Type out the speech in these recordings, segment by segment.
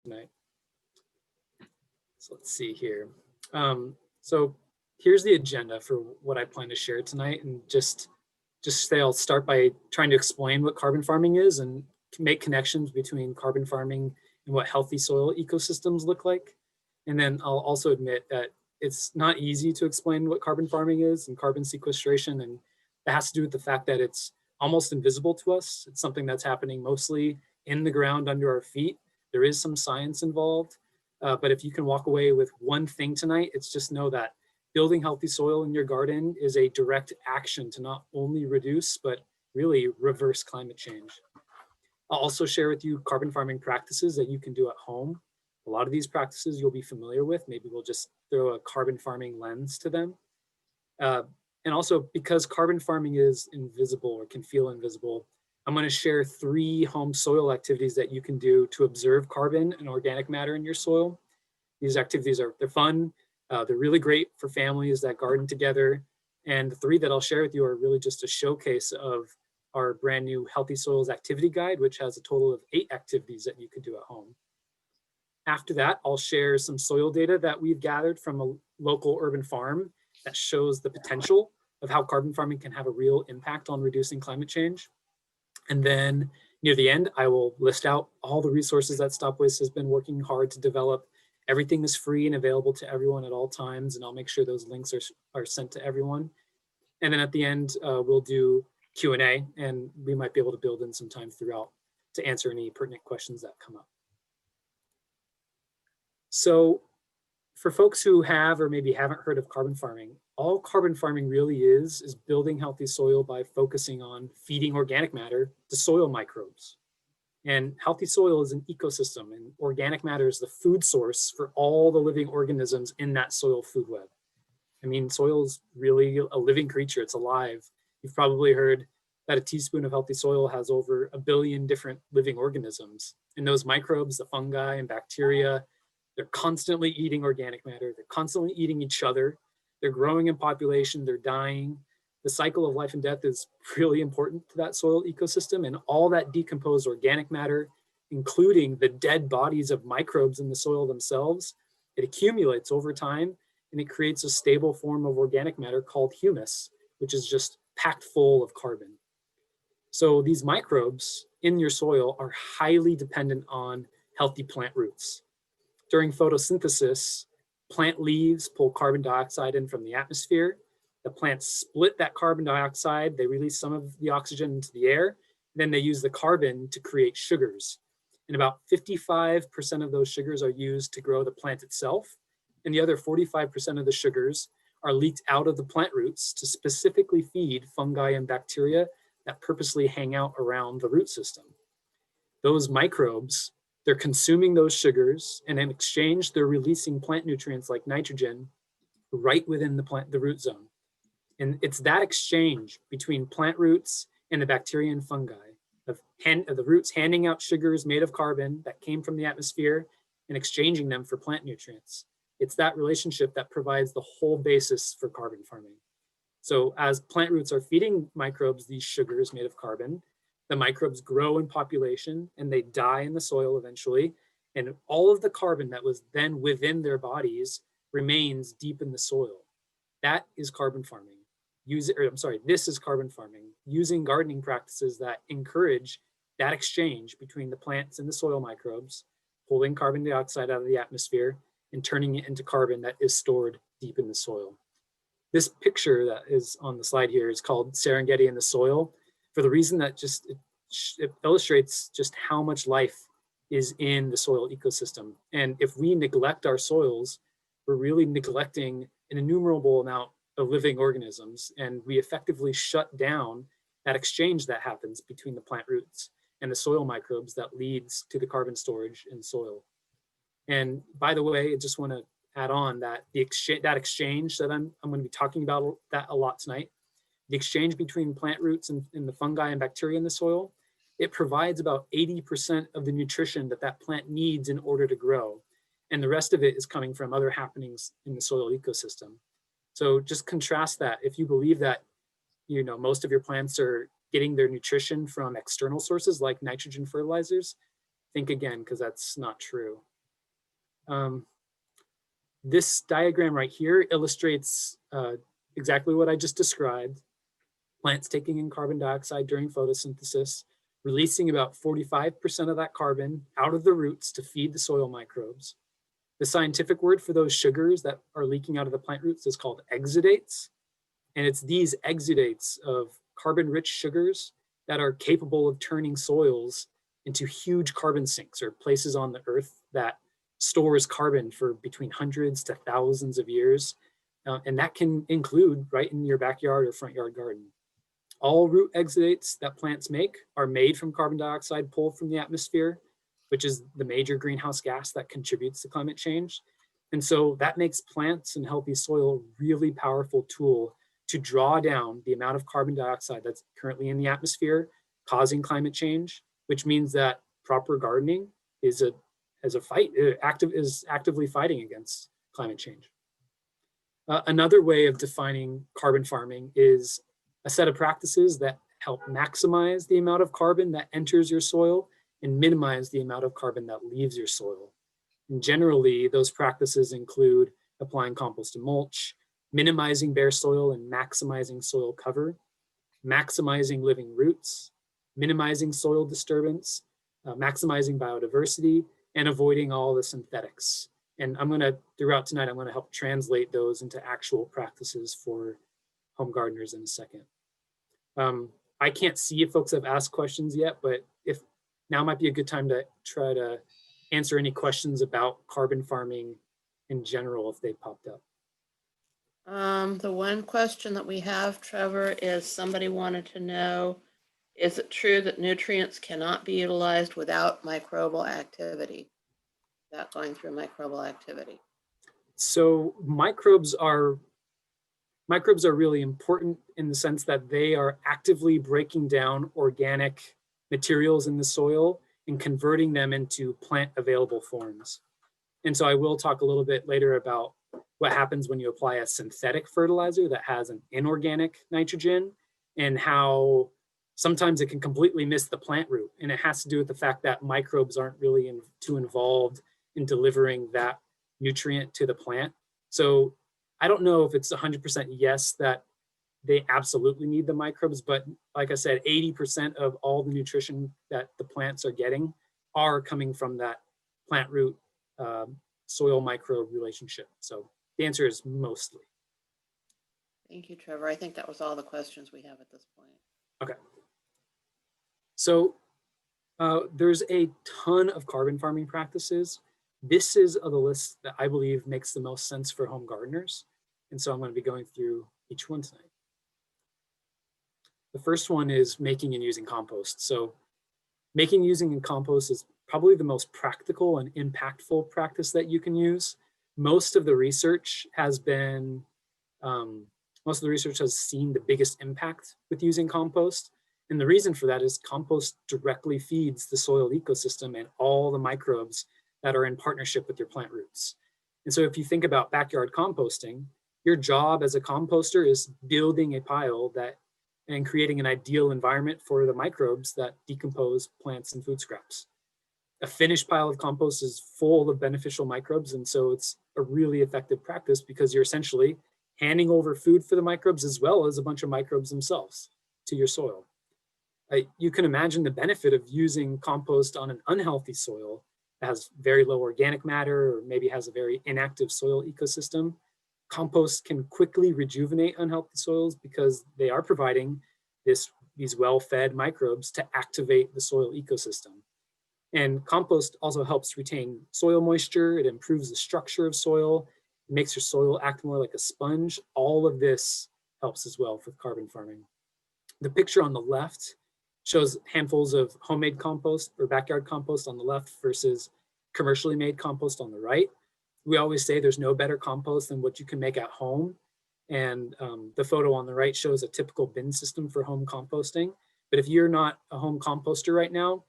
tonight. So let's see here. So here's the agenda for what I plan to share tonight, and just say I'll start by trying to explain what carbon farming is and make connections between carbon farming and what healthy soil ecosystems look like. And then I'll also admit that it's not easy to explain what carbon farming is and carbon sequestration, and that has to do with the fact that it's almost invisible to us. It's something that's happening mostly in the ground under our feet. There is some science involved, but if you can walk away with one thing tonight, it's just know that building healthy soil in your garden is a direct action to not only reduce, but really reverse climate change. I'll also share with you carbon farming practices that you can do at home. A lot of these practices you'll be familiar with. Maybe we'll just throw a carbon farming lens to them. And also, because carbon farming is invisible or can feel invisible, I'm going to share 3 home soil activities that you can do to observe carbon and organic matter in your soil. These activities they're fun. They're really great for families that garden together. And the 3 that I'll share with you are really just a showcase of our brand new Healthy Soils Activity Guide, which has a total of 8 activities that you could do at home. After that, I'll share some soil data that we've gathered from a local urban farm that shows the potential of how carbon farming can have a real impact on reducing climate change. And then near the end, I will list out all the resources that StopWaste has been working hard to develop. Everything is free and available to everyone at all times, and I'll make sure those links are sent to everyone. And then at the end, we'll do Q&A, and we might be able to build in some time throughout to answer any pertinent questions that come up. So for folks who have or maybe haven't heard of carbon farming, all carbon farming really is building healthy soil by focusing on feeding organic matter to soil microbes. And healthy soil is an ecosystem, and organic matter is the food source for all the living organisms in that soil food web. I mean, soil is really a living creature, it's alive. You've probably heard that a teaspoon of healthy soil has over 1 billion different living organisms. And those microbes, the fungi and bacteria, they're constantly eating organic matter. They're constantly eating each other. They're growing in population. They're dying. The cycle of life and death is really important to that soil ecosystem, and all that decomposed organic matter, including the dead bodies of microbes in the soil themselves, it accumulates over time, and it creates a stable form of organic matter called humus, which is just packed full of carbon. So these microbes in your soil are highly dependent on healthy plant roots. During photosynthesis, plant leaves pull carbon dioxide in from the atmosphere. The plants split that carbon dioxide, they release some of the oxygen into the air, then they use the carbon to create sugars. And about 55% of those sugars are used to grow the plant itself, and the other 45% of the sugars are leaked out of the plant roots to specifically feed fungi and bacteria that purposely hang out around the root system. Those microbes, they're consuming those sugars, and in exchange, they're releasing plant nutrients like nitrogen right within the root zone. And it's that exchange between plant roots and the bacteria and fungi of the roots handing out sugars made of carbon that came from the atmosphere and exchanging them for plant nutrients. It's that relationship that provides the whole basis for carbon farming. So as plant roots are feeding microbes these sugars made of carbon, the microbes grow in population and they die in the soil eventually. And all of the carbon that was then within their bodies remains deep in the soil. That is carbon farming. This is carbon farming, using gardening practices that encourage that exchange between the plants and the soil microbes, pulling carbon dioxide out of the atmosphere and turning it into carbon that is stored deep in the soil. This picture that is on the slide here is called Serengeti in the Soil, for the reason that it illustrates just how much life is in the soil ecosystem. And if we neglect our soils, we're really neglecting an innumerable amount of living organisms, and we effectively shut down that exchange that happens between the plant roots and the soil microbes that leads to the carbon storage in soil. And by the way, I just want to add on that that exchange that I'm going to be talking about that a lot tonight, the exchange between plant roots and the fungi and bacteria in the soil, it provides about 80% of the nutrition that plant needs in order to grow. And the rest of it is coming from other happenings in the soil ecosystem. So just contrast that. If you believe that, most of your plants are getting their nutrition from external sources like nitrogen fertilizers, think again, because that's not true. This diagram right here illustrates exactly what I just described. Plants taking in carbon dioxide during photosynthesis, releasing about 45% of that carbon out of the roots to feed the soil microbes. The scientific word for those sugars that are leaking out of the plant roots is called exudates. And it's these exudates of carbon-rich sugars that are capable of turning soils into huge carbon sinks, or places on the earth that stores carbon for between hundreds to thousands of years. And that can include right in your backyard or front yard garden. All root exudates that plants make are made from carbon dioxide pulled from the atmosphere, which is the major greenhouse gas that contributes to climate change. And so that makes plants and healthy soil a really powerful tool to draw down the amount of carbon dioxide that's currently in the atmosphere, causing climate change, which means that proper gardening is actively fighting against climate change. Another way of defining carbon farming is a set of practices that help maximize the amount of carbon that enters your soil and minimize the amount of carbon that leaves your soil. And generally, those practices include applying compost and mulch, minimizing bare soil and maximizing soil cover, maximizing living roots, minimizing soil disturbance, maximizing biodiversity, and avoiding all the synthetics. And throughout tonight, I'm gonna help translate those into actual practices for home gardeners in a second. I can't see if folks have asked questions yet, but if now might be a good time to try to answer any questions about carbon farming in general if they popped up. The one question that we have, Trevor, is somebody wanted to know, is it true that nutrients cannot be utilized without microbial activity, without going through microbial activity? So microbes are really important in the sense that they are actively breaking down organic materials in the soil and converting them into plant available forms. And so I will talk a little bit later about what happens when you apply a synthetic fertilizer that has an inorganic nitrogen, and how sometimes it can completely miss the plant root. And it has to do with the fact that microbes aren't really too involved in delivering that nutrient to the plant. So I don't know if it's 100% yes that they absolutely need the microbes, but like I said, 80% of all the nutrition that the plants are getting are coming from that plant root soil microbe relationship. So the answer is mostly. Thank you, Trevor. I think that was all the questions we have at this point. Okay. So there's a ton of carbon farming practices. This is the list that I believe makes the most sense for home gardeners. And so I'm going to be going through each one tonight. The first one is making and using compost. So making, using, and compost is probably the most practical and impactful practice that you can use. Most of the research has seen the biggest impact with using compost. And the reason for that is compost directly feeds the soil ecosystem and all the microbes that are in partnership with your plant roots. And so if you think about backyard composting, your job as a composter is building a pile and creating an ideal environment for the microbes that decompose plants and food scraps. A finished pile of compost is full of beneficial microbes, and so it's a really effective practice because you're essentially handing over food for the microbes as well as a bunch of microbes themselves to your soil. You can imagine the benefit of using compost on an unhealthy soil that has very low organic matter or maybe has a very inactive soil ecosystem. Compost can quickly rejuvenate unhealthy soils because they are providing these well-fed microbes to activate the soil ecosystem. And compost also helps retain soil moisture. It improves the structure of soil. It makes your soil act more like a sponge. All of this helps as well with carbon farming. The picture on the left shows handfuls of homemade compost or backyard compost on the left versus commercially made compost on the right. We always say there's no better compost than what you can make at home. And the photo on the right shows a typical bin system for home composting. But if you're not a home composter right now,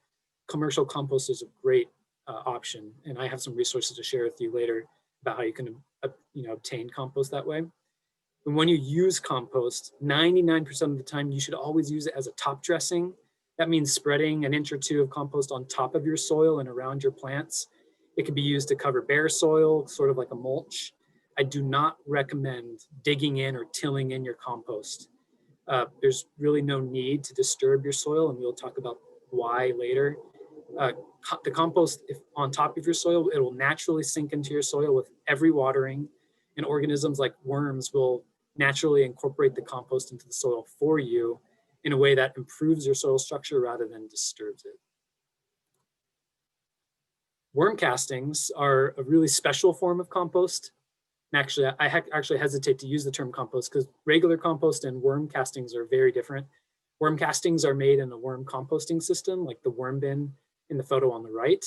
commercial compost is a great option. And I have some resources to share with you later about how you can obtain compost that way. And when you use compost, 99% of the time, you should always use it as a top dressing. That means spreading an inch or two of compost on top of your soil and around your plants. It can be used to cover bare soil, sort of like a mulch. I do not recommend digging in or tilling in your compost. There's really no need to disturb your soil, and we'll talk about why later. Uh, the compost, if on top of your soil, it will naturally sink into your soil with every watering, and organisms like worms will naturally incorporate the compost into the soil for you in a way that improves your soil structure rather than disturbs it. Worm castings are a really special form of compost. And actually, I actually hesitate to use the term compost because regular compost and worm castings are very different. Worm castings are made in a worm composting system, like the worm bin in the photo on the right.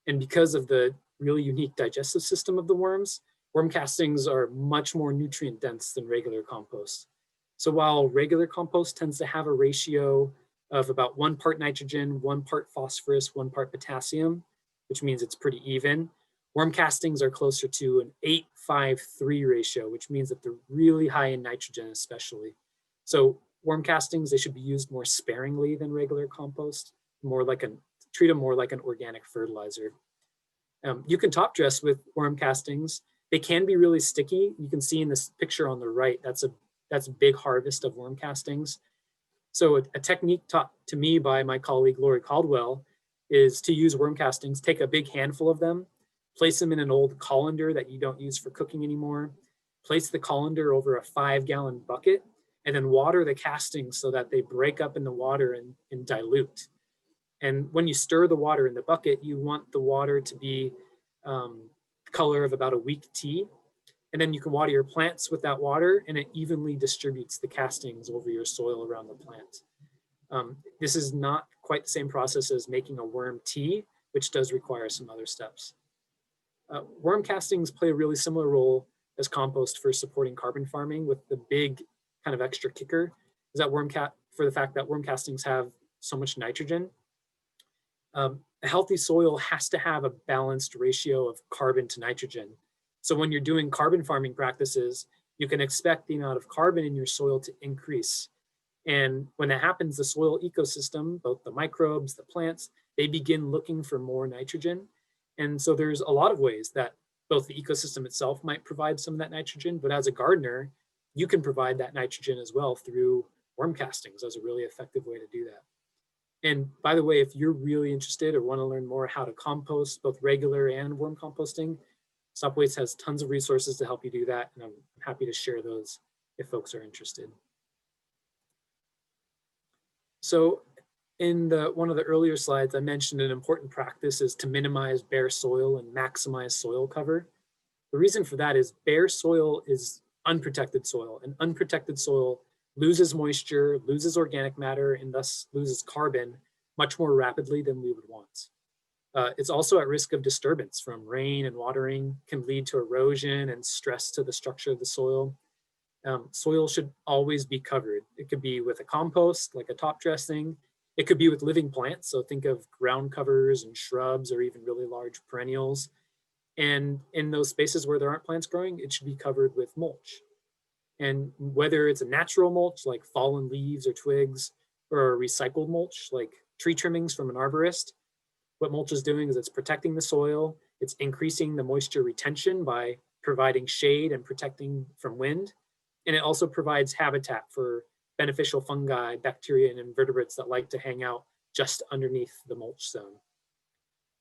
And because of the really unique digestive system of the worms, worm castings are much more nutrient dense than regular compost. So while regular compost tends to have a ratio of about 1 part nitrogen, 1 part phosphorus, 1 part potassium, which means it's pretty even, worm castings are closer to an 8-5-3 ratio, which means that they're really high in nitrogen especially. So worm castings, they should be used more sparingly than regular compost, treat them more like an organic fertilizer. You can top dress with worm castings. They can be really sticky. You can see in this picture on the right, that's a big harvest of worm castings. So a technique taught to me by my colleague Lori Caldwell is to use worm castings, take a big handful of them, place them in an old colander that you don't use for cooking anymore, place the colander over a 5-gallon bucket, and then water the castings so that they break up in the water and dilute. And when you stir the water in the bucket, you want the water to be color of about a weak tea. And then you can water your plants with that water, and it evenly distributes the castings over your soil around the plant. This is not quite the same process as making a worm tea, which does require some other steps. Worm castings play a really similar role as compost for supporting carbon farming, with the big kind of extra kicker is that for the fact that worm castings have so much nitrogen. A healthy soil has to have a balanced ratio of carbon to nitrogen. So when you're doing carbon farming practices, you can expect the amount of carbon in your soil to increase. And when that happens, the soil ecosystem, both the microbes, the plants, they begin looking for more nitrogen. And so there's a lot of ways that both the ecosystem itself might provide some of that nitrogen, but as a gardener, you can provide that nitrogen as well through worm castings as a really effective way to do that. And by the way, if you're really interested or want to learn more how to compost, both regular and worm composting, StopWaste has tons of resources to help you do that, and I'm happy to share those if folks are interested. So in one of the earlier slides, I mentioned an important practice is to minimize bare soil and maximize soil cover. The reason for that is bare soil is unprotected soil, and unprotected soil loses moisture, loses organic matter, and thus loses carbon much more rapidly than we would want. It's also at risk of disturbance from rain and watering, can lead to erosion and stress to the structure of the soil. Soil should always be covered. It could be with a compost, like a top dressing. It could be with living plants. So think of ground covers and shrubs or even really large perennials. And in those spaces where there aren't plants growing, it should be covered with mulch. And whether it's a natural mulch like fallen leaves or twigs, or a recycled mulch like tree trimmings from an arborist, what mulch is doing is it's protecting the soil, it's increasing the moisture retention by providing shade and protecting from wind, and it also provides habitat for beneficial fungi, bacteria, and invertebrates that like to hang out just underneath the mulch zone.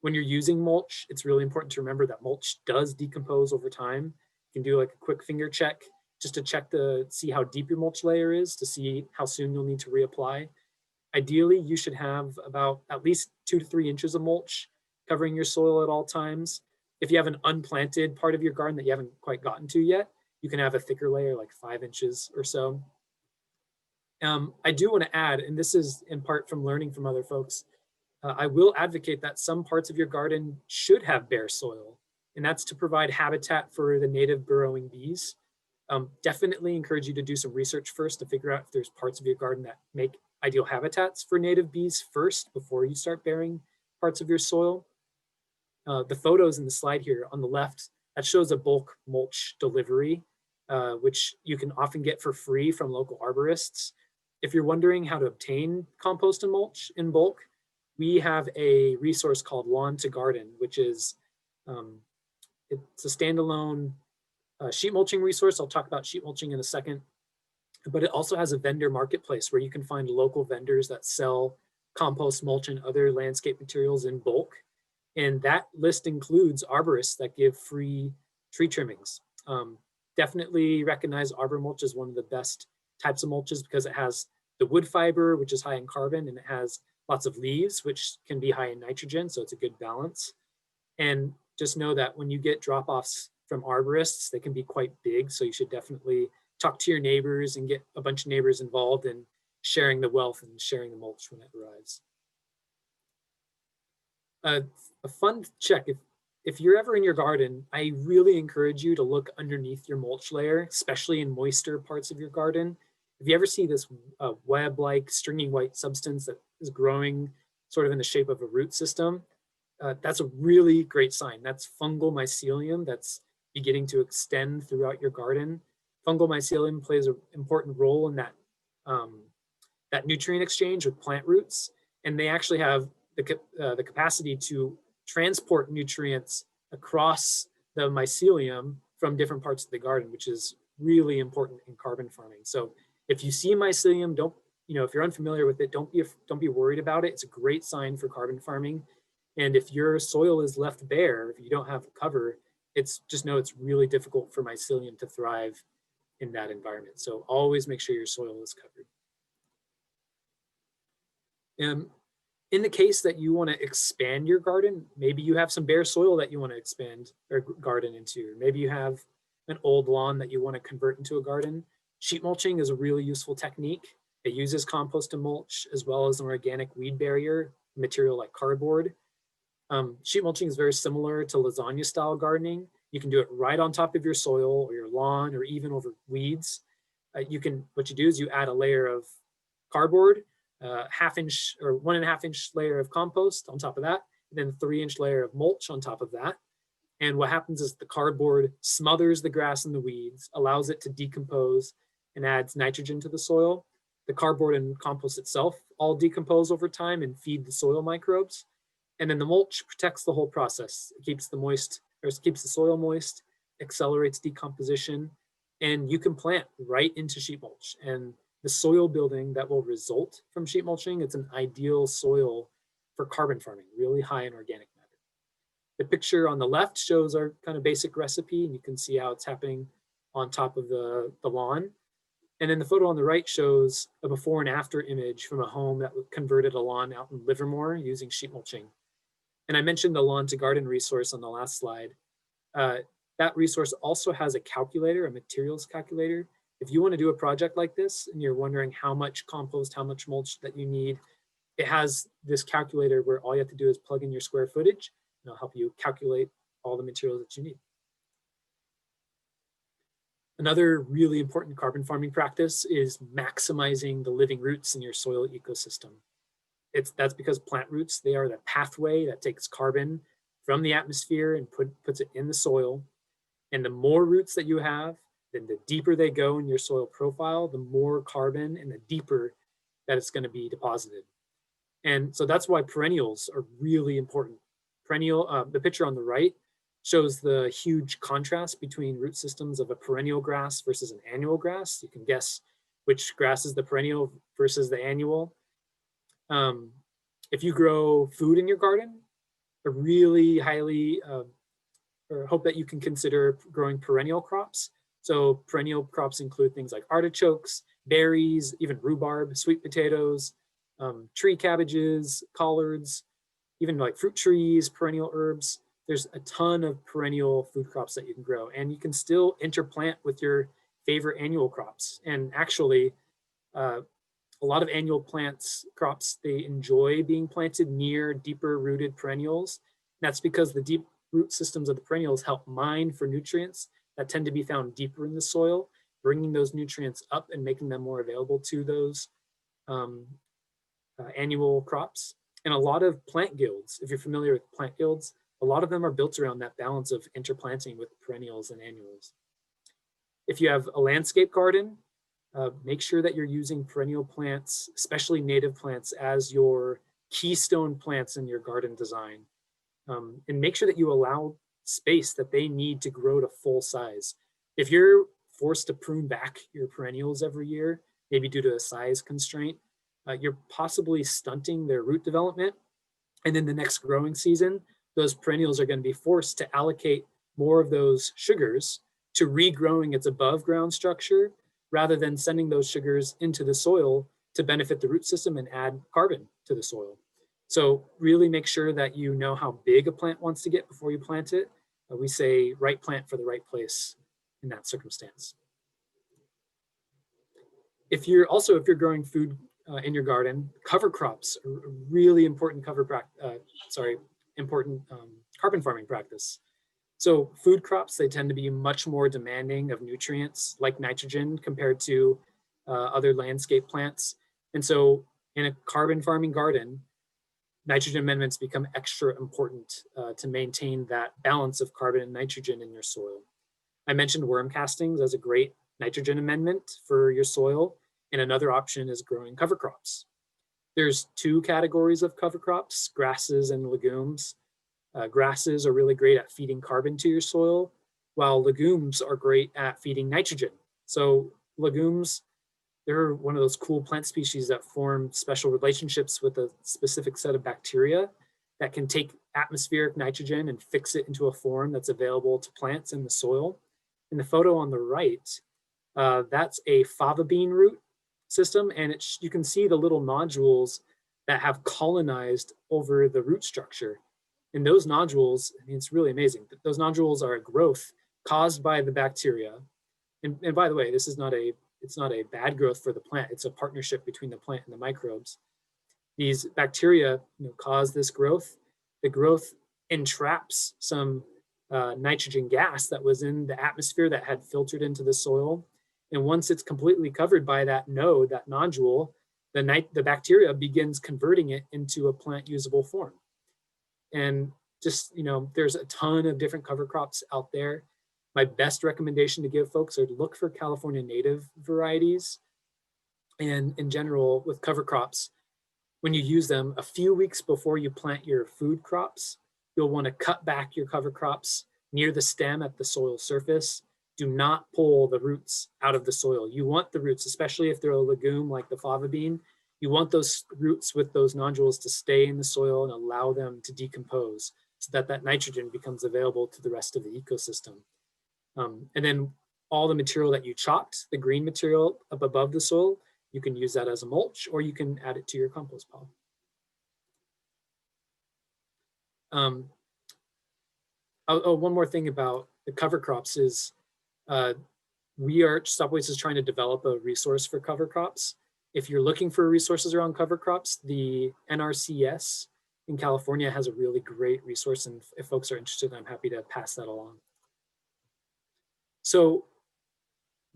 When you're using mulch, it's really important to remember that mulch does decompose over time. You can do like a quick finger check just to check to see how deep your mulch layer is, to see how soon you'll need to reapply. Ideally, you should have about at least 2 to 3 inches of mulch covering your soil at all times. If you have an unplanted part of your garden that you haven't quite gotten to yet, you can have a thicker layer, like 5 inches or so. I do want to add, and this is in part from learning from other folks, I will advocate that some parts of your garden should have bare soil, and that's to provide habitat for the native burrowing bees. Definitely encourage you to do some research first to figure out if there's parts of your garden that make ideal habitats for native bees first before you start bearing parts of your soil. The photos in the slide here on the left, that shows a bulk mulch delivery, which you can often get for free from local arborists. If you're wondering how to obtain compost and mulch in bulk, we have a resource called Lawn to Garden, which is Um, it's a standalone sheet mulching resource. I'll talk about sheet mulching in a second, but it also has a vendor marketplace where you can find local vendors that sell compost, mulch, and other landscape materials in bulk. And that list includes arborists that give free tree trimmings. Definitely recognize arbor mulch as one of the best types of mulches because it has the wood fiber, which is high in carbon, and it has lots of leaves, which can be high in nitrogen. So it's a good balance. And just know that when you get drop offs from arborists, they can be quite big. So you should definitely talk to your neighbors and get a bunch of neighbors involved in sharing the wealth and sharing the mulch when it arrives. A fun check, if you're ever in your garden, I really encourage you to look underneath your mulch layer, especially in moister parts of your garden. If you ever see this web-like stringy white substance that is growing sort of in the shape of a root system, that's a really great sign. That's fungal mycelium that's beginning to extend throughout your garden. Fungal mycelium plays an important role in that nutrient exchange with plant roots, and they actually have the capacity to transport nutrients across the mycelium from different parts of the garden, which is really important in carbon farming. So if you see mycelium, don't, if you're unfamiliar with it, don't be worried about it. It's a great sign for carbon farming. And if your soil is left bare, if you don't have cover, just know it's really difficult for mycelium to thrive in that environment. So always make sure your soil is covered. In the case that you want to expand your garden, maybe you have some bare soil that you want to expand or garden into. Maybe you have an old lawn that you want to convert into a garden. Sheet mulching is a really useful technique. It uses compost and mulch as well as an organic weed barrier material like cardboard. Sheet mulching is very similar to lasagna style gardening. You can do it right on top of your soil or your lawn or even over weeds. What you do is you add a layer of cardboard, half-inch or 1.5-inch layer of compost on top of that, and then a 3-inch layer of mulch on top of that. And what happens is the cardboard smothers the grass and the weeds, allows it to decompose, and adds nitrogen to the soil. The cardboard and compost itself all decompose over time and feed the soil microbes. And then the mulch protects the whole process. It keeps the soil moist, accelerates decomposition, and you can plant right into sheet mulch. And the soil building that will result from sheet mulching, it's an ideal soil for carbon farming, really high in organic matter. The picture on the left shows our kind of basic recipe, and you can see how it's happening on top of the lawn. And then the photo on the right shows a before and after image from a home that converted a lawn out in Livermore using sheet mulching. And I mentioned the lawn to garden resource on the last slide. That resource also has a calculator, a materials calculator. If you want to do a project like this and you're wondering how much compost, how much mulch that you need, it has this calculator where all you have to do is plug in your square footage, and it'll help you calculate all the materials that you need. Another really important carbon farming practice is maximizing the living roots in your soil ecosystem. That's because plant roots, they are the pathway that takes carbon from the atmosphere and puts it in the soil. And the more roots that you have, then the deeper they go in your soil profile, the more carbon and the deeper that it's going to be deposited. And so that's why perennials are really important. The picture on the right shows the huge contrast between root systems of a perennial grass versus an annual grass. You can guess which grass is the perennial versus the annual. If you grow food in your garden, I really highly or hope that you can consider growing perennial crops. So perennial crops include things like artichokes, berries, even rhubarb, sweet potatoes, tree cabbages, collards, even like fruit trees, perennial herbs. There's a ton of perennial food crops that you can grow, and you can still interplant with your favorite annual crops. And actually, a lot of annual crops, they enjoy being planted near deeper rooted perennials. That's because the deep root systems of the perennials help mine for nutrients that tend to be found deeper in the soil, bringing those nutrients up and making them more available to those annual crops. And a lot of plant guilds, if you're familiar with plant guilds, a lot of them are built around that balance of interplanting with perennials and annuals. If you have a landscape garden, make sure that you're using perennial plants, especially native plants, as your keystone plants in your garden design. And make sure that you allow space that they need to grow to full size. If you're forced to prune back your perennials every year, maybe due to a size constraint, you're possibly stunting their root development. And then the next growing season, those perennials are going to be forced to allocate more of those sugars to regrowing its above ground structure rather than sending those sugars into the soil to benefit the root system and add carbon to the soil. So really make sure that you know how big a plant wants to get before you plant it. We say right plant for the right place in that circumstance. If you're growing food in your garden, cover crops are a really important important carbon farming practice. So food crops, they tend to be much more demanding of nutrients like nitrogen compared to other landscape plants. And so in a carbon farming garden, nitrogen amendments become extra important to maintain that balance of carbon and nitrogen in your soil. I mentioned worm castings as a great nitrogen amendment for your soil, and another option is growing cover crops. There's two categories of cover crops, grasses and legumes. Grasses are really great at feeding carbon to your soil, while legumes are great at feeding nitrogen. So legumes, they're one of those cool plant species that form special relationships with a specific set of bacteria that can take atmospheric nitrogen and fix it into a form that's available to plants in the soil. In the photo on the right, that's a fava bean root system, and you can see the little nodules that have colonized over the root structure. And those nodules, I mean, it's really amazing. Those nodules are a growth caused by the bacteria. And by the way, it's not a bad growth for the plant. It's a partnership between the plant and the microbes. These bacteria cause this growth. The growth entraps some nitrogen gas that was in the atmosphere that had filtered into the soil. And once it's completely covered by that node, that nodule, the bacteria begins converting it into a plant usable form. And just, there's a ton of different cover crops out there. My best recommendation to give folks are to look for California native varieties. And in general, with cover crops, when you use them a few weeks before you plant your food crops, you'll want to cut back your cover crops near the stem at the soil surface. Do not pull the roots out of the soil. You want the roots, especially if they're a legume like the fava bean, you want those roots with those nodules to stay in the soil and allow them to decompose so that that nitrogen becomes available to the rest of the ecosystem. And then all the material that you chopped, the green material up above the soil, you can use that as a mulch, or you can add it to your compost pile. One more thing about the cover crops is StopWaste is trying to develop a resource for cover crops. If you're looking for resources around cover crops, the NRCS in California has a really great resource, and if folks are interested, I'm happy to pass that along. So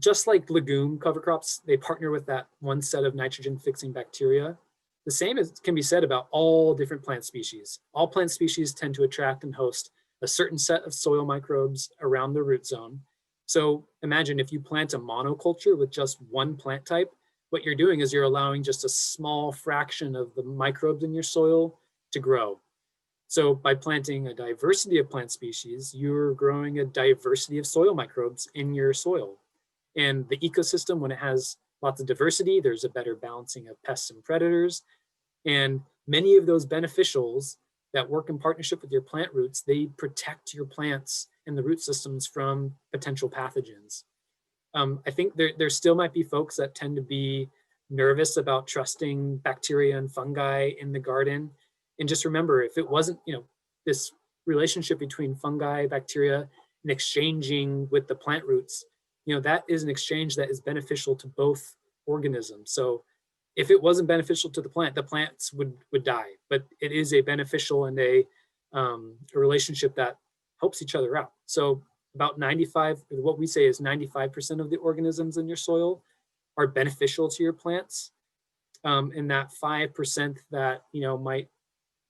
just like legume cover crops, they partner with that one set of nitrogen fixing bacteria. The same can be said about all different plant species. All plant species tend to attract and host a certain set of soil microbes around the root zone. So imagine if you plant a monoculture with just one plant type, what you're doing is you're allowing just a small fraction of the microbes in your soil to grow. So by planting a diversity of plant species, you're growing a diversity of soil microbes in your soil. And the ecosystem, when it has lots of diversity, there's a better balancing of pests and predators. And many of those beneficials that work in partnership with your plant roots, they protect your plants and the root systems from potential pathogens. I think there still might be folks that tend to be nervous about trusting bacteria and fungi in the garden. And just remember, if it wasn't, this relationship between fungi, bacteria, and exchanging with the plant roots, that is an exchange that is beneficial to both organisms. So if it wasn't beneficial to the plants would die. But it is a beneficial and a relationship that helps each other out. So about 95, what we say is 95% of the organisms in your soil are beneficial to your plants. And that 5% that, might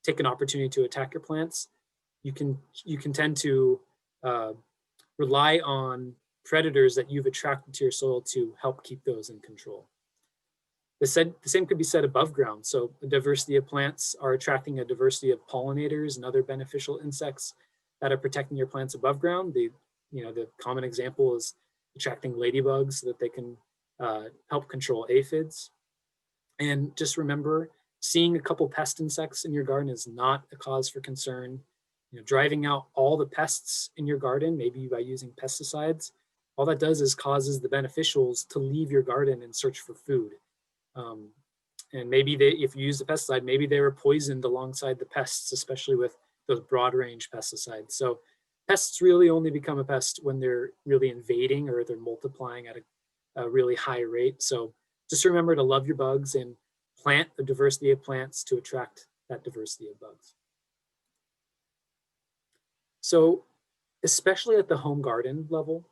take an opportunity to attack your plants, you can tend to rely on predators that you've attracted to your soil to help keep those in control. The same could be said above ground. So the diversity of plants are attracting a diversity of pollinators and other beneficial insects. that are protecting your plants above ground. The common example is attracting ladybugs so that they can help control aphids. And just remember, seeing a couple pest insects in your garden is not a cause for concern. Driving out all the pests in your garden, maybe by using pesticides, all that does is causes the beneficials to leave your garden and search for food. Um, and maybe if you use the pesticide, maybe they were poisoned alongside the pests, especially with those broad range pesticides. So pests really only become a pest when they're really invading or they're multiplying at a really high rate. So just remember to love your bugs and plant a diversity of plants to attract that diversity of bugs. So especially at the home garden level,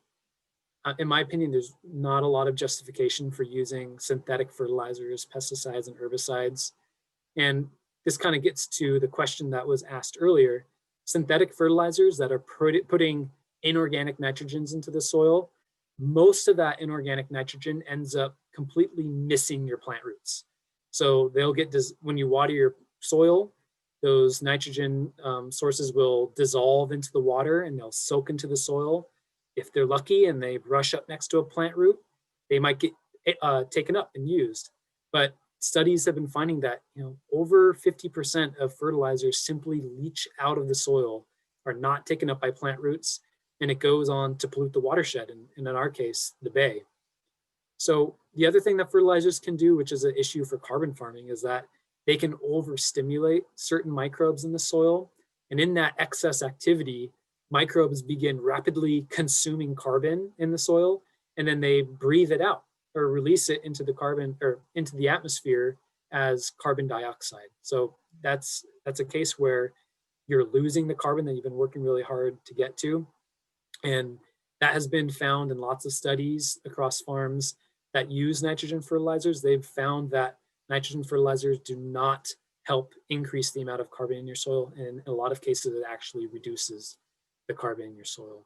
in my opinion, there's not a lot of justification for using synthetic fertilizers, pesticides, and herbicides. And this kind of gets to the question that was asked earlier. Synthetic fertilizers that are putting inorganic nitrogens into the soil, most of that inorganic nitrogen ends up completely missing your plant roots. So they'll get, when you water your soil, those nitrogen sources will dissolve into the water and they'll soak into the soil. If they're lucky and they brush up next to a plant root, they might get taken up and used. But studies have been finding that over 50% of fertilizers simply leach out of the soil, are not taken up by plant roots, and it goes on to pollute the watershed, and in our case, the bay. So the other thing that fertilizers can do, which is an issue for carbon farming, is that they can overstimulate certain microbes in the soil. And in that excess activity, microbes begin rapidly consuming carbon in the soil, and then they breathe it out or release it into the carbon or into the atmosphere as carbon dioxide. So that's a case where you're losing the carbon that you've been working really hard to get to. And that has been found in lots of studies across farms that use nitrogen fertilizers. They've found that nitrogen fertilizers do not help increase the amount of carbon in your soil. And in a lot of cases, it actually reduces the carbon in your soil.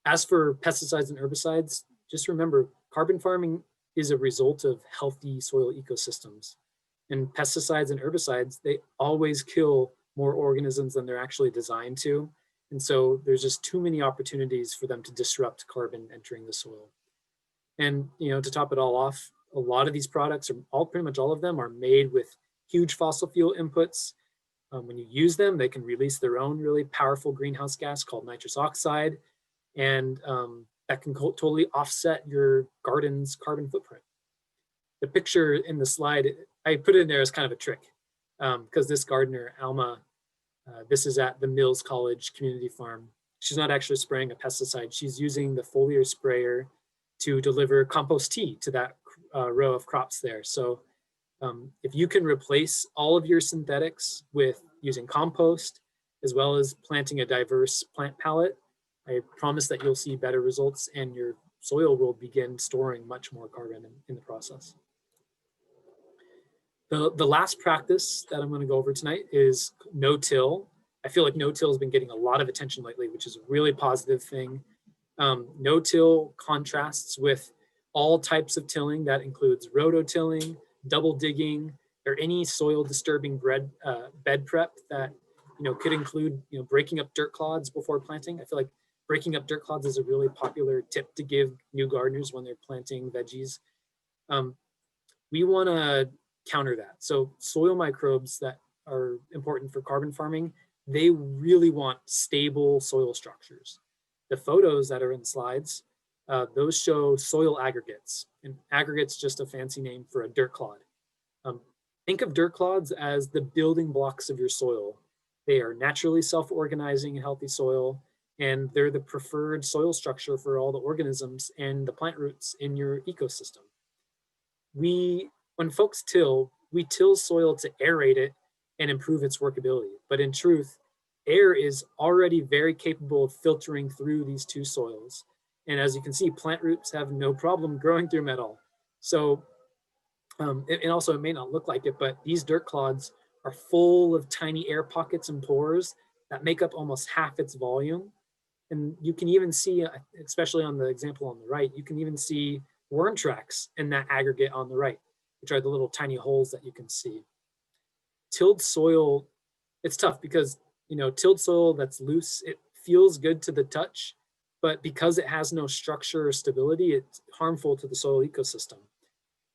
As for pesticides and herbicides, just remember, carbon farming is a result of healthy soil ecosystems. And pesticides and herbicides, they always kill more organisms than they're actually designed to. And so there's just too many opportunities for them to disrupt carbon entering the soil. And to top it all off, a lot of these products, pretty much all of them, are made with huge fossil fuel inputs. When you use them, they can release their own really powerful greenhouse gas called nitrous oxide, and that can totally offset your garden's carbon footprint. The picture in the slide, I put it in there as kind of a trick, because this gardener, Alma, this is at the Mills College Community Farm. She's not actually spraying a pesticide. She's using the foliar sprayer to deliver compost tea to that row of crops there. So if you can replace all of your synthetics with using compost, as well as planting a diverse plant palette, I promise that you'll see better results and your soil will begin storing much more carbon in the process. The last practice that I'm going to go over tonight is no-till. I feel like no-till has been getting a lot of attention lately, which is a really positive thing. No-till contrasts with all types of tilling. That includes rototilling, double digging, or any soil disturbing bed prep that could include breaking up dirt clods before planting. I feel like breaking up dirt clods is a really popular tip to give new gardeners when they're planting veggies. We want to counter that. So soil microbes that are important for carbon farming, they really want stable soil structures. The photos that are in slides, those show soil aggregates, and aggregate's just a fancy name for a dirt clod. Think of dirt clods as the building blocks of your soil. They are naturally self-organizing in healthy soil, and they're the preferred soil structure for all the organisms and the plant roots in your ecosystem. When folks till, we till soil to aerate it and improve its workability. But in truth, air is already very capable of filtering through these two soils. And as you can see, plant roots have no problem growing through them at all. So, and also it may not look like it, but these dirt clods are full of tiny air pockets and pores that make up almost half its volume. And you can even see, especially on the example on the right, you can even see worm tracks in that aggregate on the right, which are the little tiny holes that you can see. Tilled soil, it's tough because tilled soil that's loose, it feels good to the touch, but because it has no structure or stability, it's harmful to the soil ecosystem.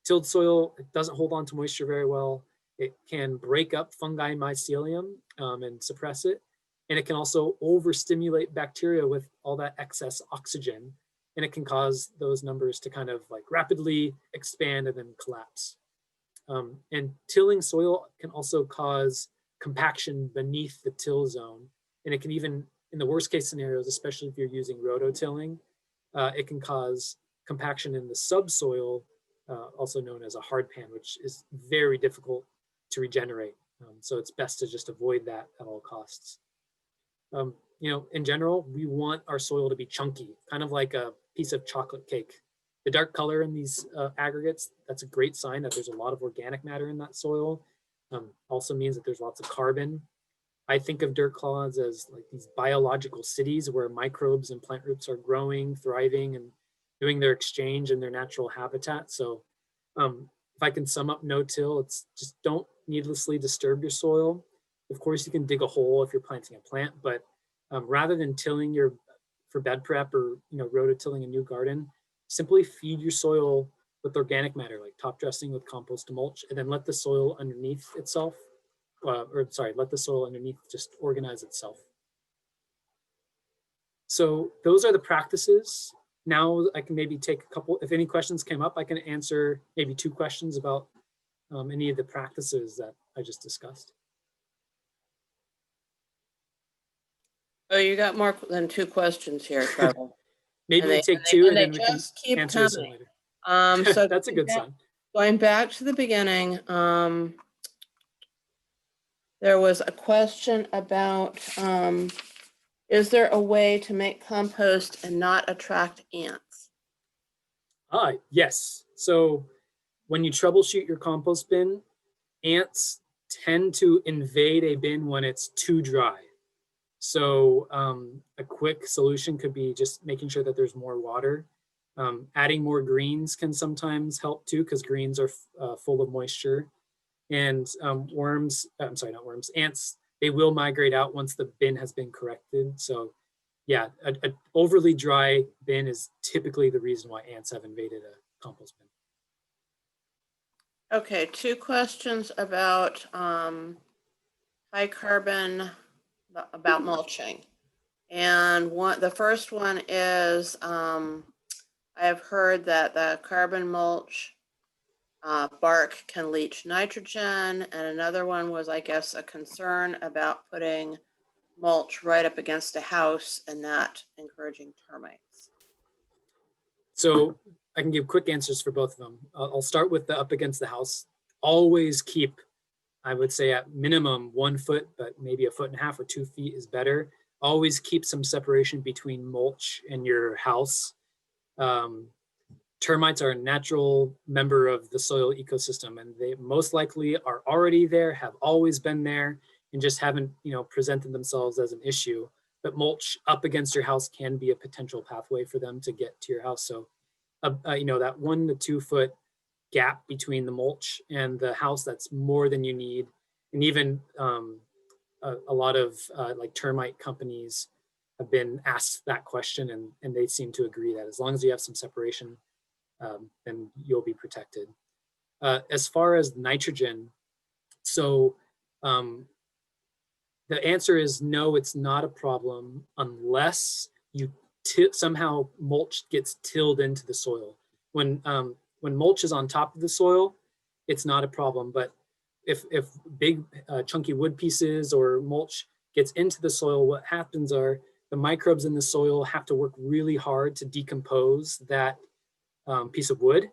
Tilled soil, it doesn't hold on to moisture very well. It can break up fungi mycelium and suppress it. And it can also overstimulate bacteria with all that excess oxygen. And it can cause those numbers to kind of like rapidly expand and then collapse. And tilling soil can also cause compaction beneath the till zone. And it can even, in the worst case scenarios, especially if you're using rototilling, it can cause compaction in the subsoil, also known as a hard pan, which is very difficult to regenerate. So it's best to just avoid that at all costs. In general, we want our soil to be chunky, kind of like a piece of chocolate cake. The dark color in these aggregates, that's a great sign that there's a lot of organic matter in that soil. Also means that there's lots of carbon. I think of dirt clods as like these biological cities where microbes and plant roots are growing, thriving, and doing their exchange in their natural habitat. So if I can sum up no-till, it's just don't needlessly disturb your soil. Of course, you can dig a hole if you're planting a plant, but rather than tilling for bed prep or rototilling a new garden, simply feed your soil with organic matter, like top dressing with compost mulch, and then let the soil underneath itself, let the soil underneath just organize itself. So those are the practices. Now I can maybe take a couple, if any questions came up, I can answer maybe 2 questions about any of the practices that I just discussed. Oh, you got more than 2 questions here, Trevor. Maybe we take 2 and then we can keep answer this one later. So that's a good sign. Going back to the beginning, there was a question about, is there a way to make compost and not attract ants? Yes. So when you troubleshoot your compost bin, ants tend to invade a bin when it's too dry. So a quick solution could be just making sure that there's more water. Adding more greens can sometimes help too, because greens are full of moisture. And ants, they will migrate out once the bin has been corrected. So yeah, an overly dry bin is typically the reason why ants have invaded a compost bin. Okay, 2 questions about high carbon, about mulching. And the first one is, I have heard that the carbon mulch bark can leach nitrogen, and another one was, I guess, a concern about putting mulch right up against a house and that encouraging termites. So I can give quick answers for both of them. I'll start with the up against the house. Always keep, I would say at minimum 1 foot, but maybe 1.5 feet or 2 feet is better. Always keep some separation between mulch and your house. Termites are a natural member of the soil ecosystem, and they most likely are already there, have always been there, and just haven't presented themselves as an issue. But mulch up against your house can be a potential pathway for them to get to your house. So that 1 to 2 foot gap between the mulch and the house, that's more than you need. And even a lot of like termite companies have been asked that question, and they seem to agree that as long as you have some separation, then you'll be protected. As far as nitrogen, so the answer is no, it's not a problem unless you somehow mulch gets tilled into the soil. When mulch is on top of the soil, it's not a problem. But if big chunky wood pieces or mulch gets into the soil, what happens are the microbes in the soil have to work really hard to decompose that piece of wood.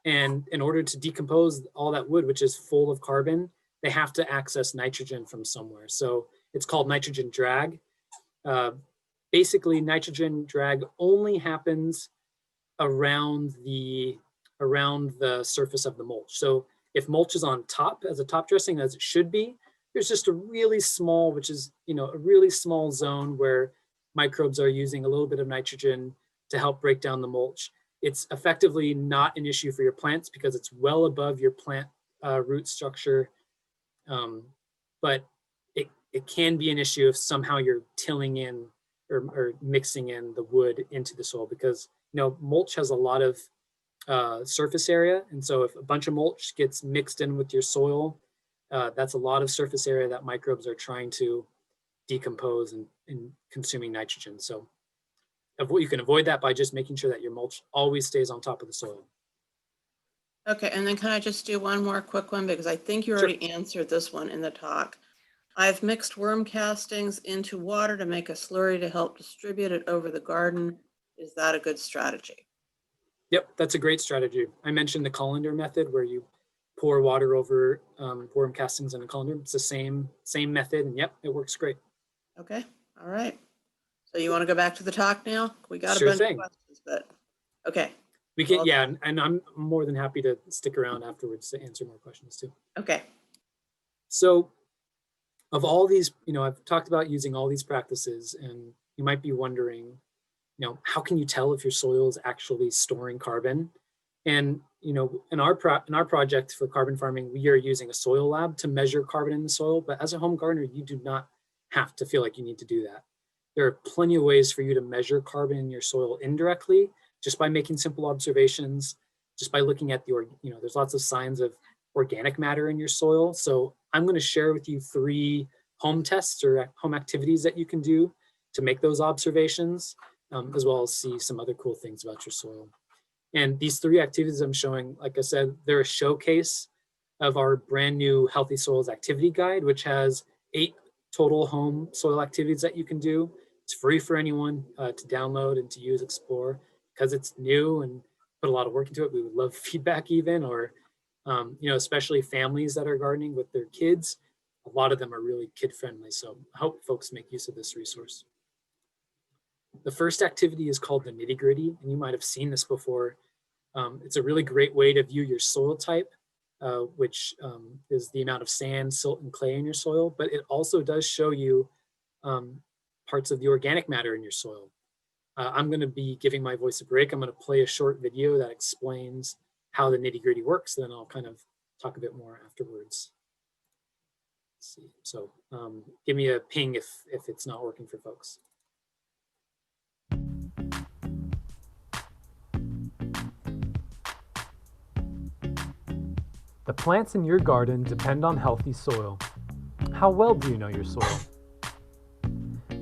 And in order to decompose all that wood, which is full of carbon, they have to access nitrogen from somewhere. So it's called nitrogen drag. Basically, nitrogen drag only happens around the surface of the mulch. So if mulch is on top as a top dressing, as it should be, there's just a really small, a really small zone where microbes are using a little bit of nitrogen to help break down the mulch. It's effectively not an issue for your plants because it's well above your plant root structure, but it it can be an issue if somehow you're tilling in or mixing in the wood into the soil, because mulch has a lot of surface area, and so if a bunch of mulch gets mixed in with your soil, that's a lot of surface area that microbes are trying to decompose and consuming nitrogen. So you can avoid that by just making sure that your mulch always stays on top of the soil. Okay, and then can I just do one more quick one, because I think you Sure. already answered this one in the talk. I've mixed worm castings into water to make a slurry to help distribute it over the garden. Is that a good strategy? Yep, that's a great strategy. I mentioned the colander method where you pour water over worm castings in a colander. It's the same method, and yep, it works great. Okay, all right. So you want to go back to the talk now? We got a Sure bunch thing. of questions, but okay. We can, Well, yeah, and I'm more than happy to stick around afterwards to answer more questions too. okay. So of all these, I've talked about using all these practices, and you might be wondering, how can you tell if your soil is actually storing carbon? And in our project for carbon farming, we are using a soil lab to measure carbon in the soil. But as a home gardener, you do not have to feel like you need to do that. There are plenty of ways for you to measure carbon in your soil indirectly, just by making simple observations, just by looking at there's lots of signs of organic matter in your soil. So I'm going to share with you 3 home tests or home activities that you can do to make those observations, as well as see some other cool things about your soil. And these 3 activities I'm showing, like I said, they're a showcase of our brand new Healthy Soils activity guide, which has 8 total home soil activities that you can do. It's free for anyone to download and to use, explore. Because it's new and put a lot of work into it, we would love feedback even, or especially families that are gardening with their kids. A lot of them are really kid friendly. So I hope folks make use of this resource. The first activity is called the nitty gritty, and you might have seen this before. It's a really great way to view your soil type, which is the amount of sand, silt, and clay in your soil, but it also does show you parts of the organic matter in your soil. I'm going to be giving my voice a break. I'm going to play a short video that explains how the nitty gritty works. Then I'll kind of talk a bit more afterwards. Let's see. So give me a ping if it's not working for folks. The plants in your garden depend on healthy soil. How well do you know your soil?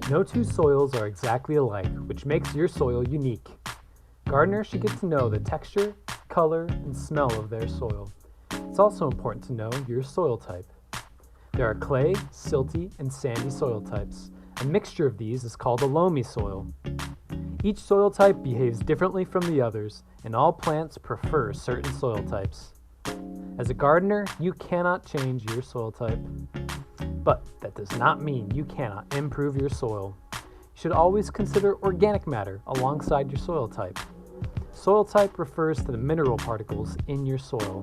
No 2 soils are exactly alike, which makes your soil unique. Gardeners should get to know the texture, color, and smell of their soil. It's also important to know your soil type. There are clay, silty, and sandy soil types. A mixture of these is called a loamy soil. Each soil type behaves differently from the others, and all plants prefer certain soil types. As a gardener, you cannot change your soil type. But that does not mean you cannot improve your soil. You should always consider organic matter alongside your soil type. Soil type refers to the mineral particles in your soil,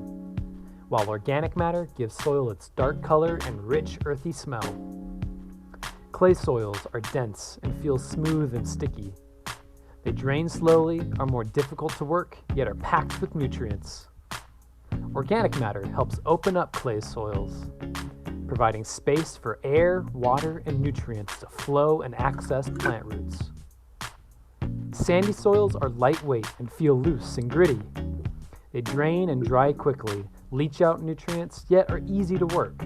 while organic matter gives soil its dark color and rich earthy smell. Clay soils are dense and feel smooth and sticky. They drain slowly, are more difficult to work, yet are packed with nutrients. Organic matter helps open up clay soils, providing space for air, water, and nutrients to flow and access plant roots. Sandy soils are lightweight and feel loose and gritty. They drain and dry quickly, leach out nutrients, yet are easy to work.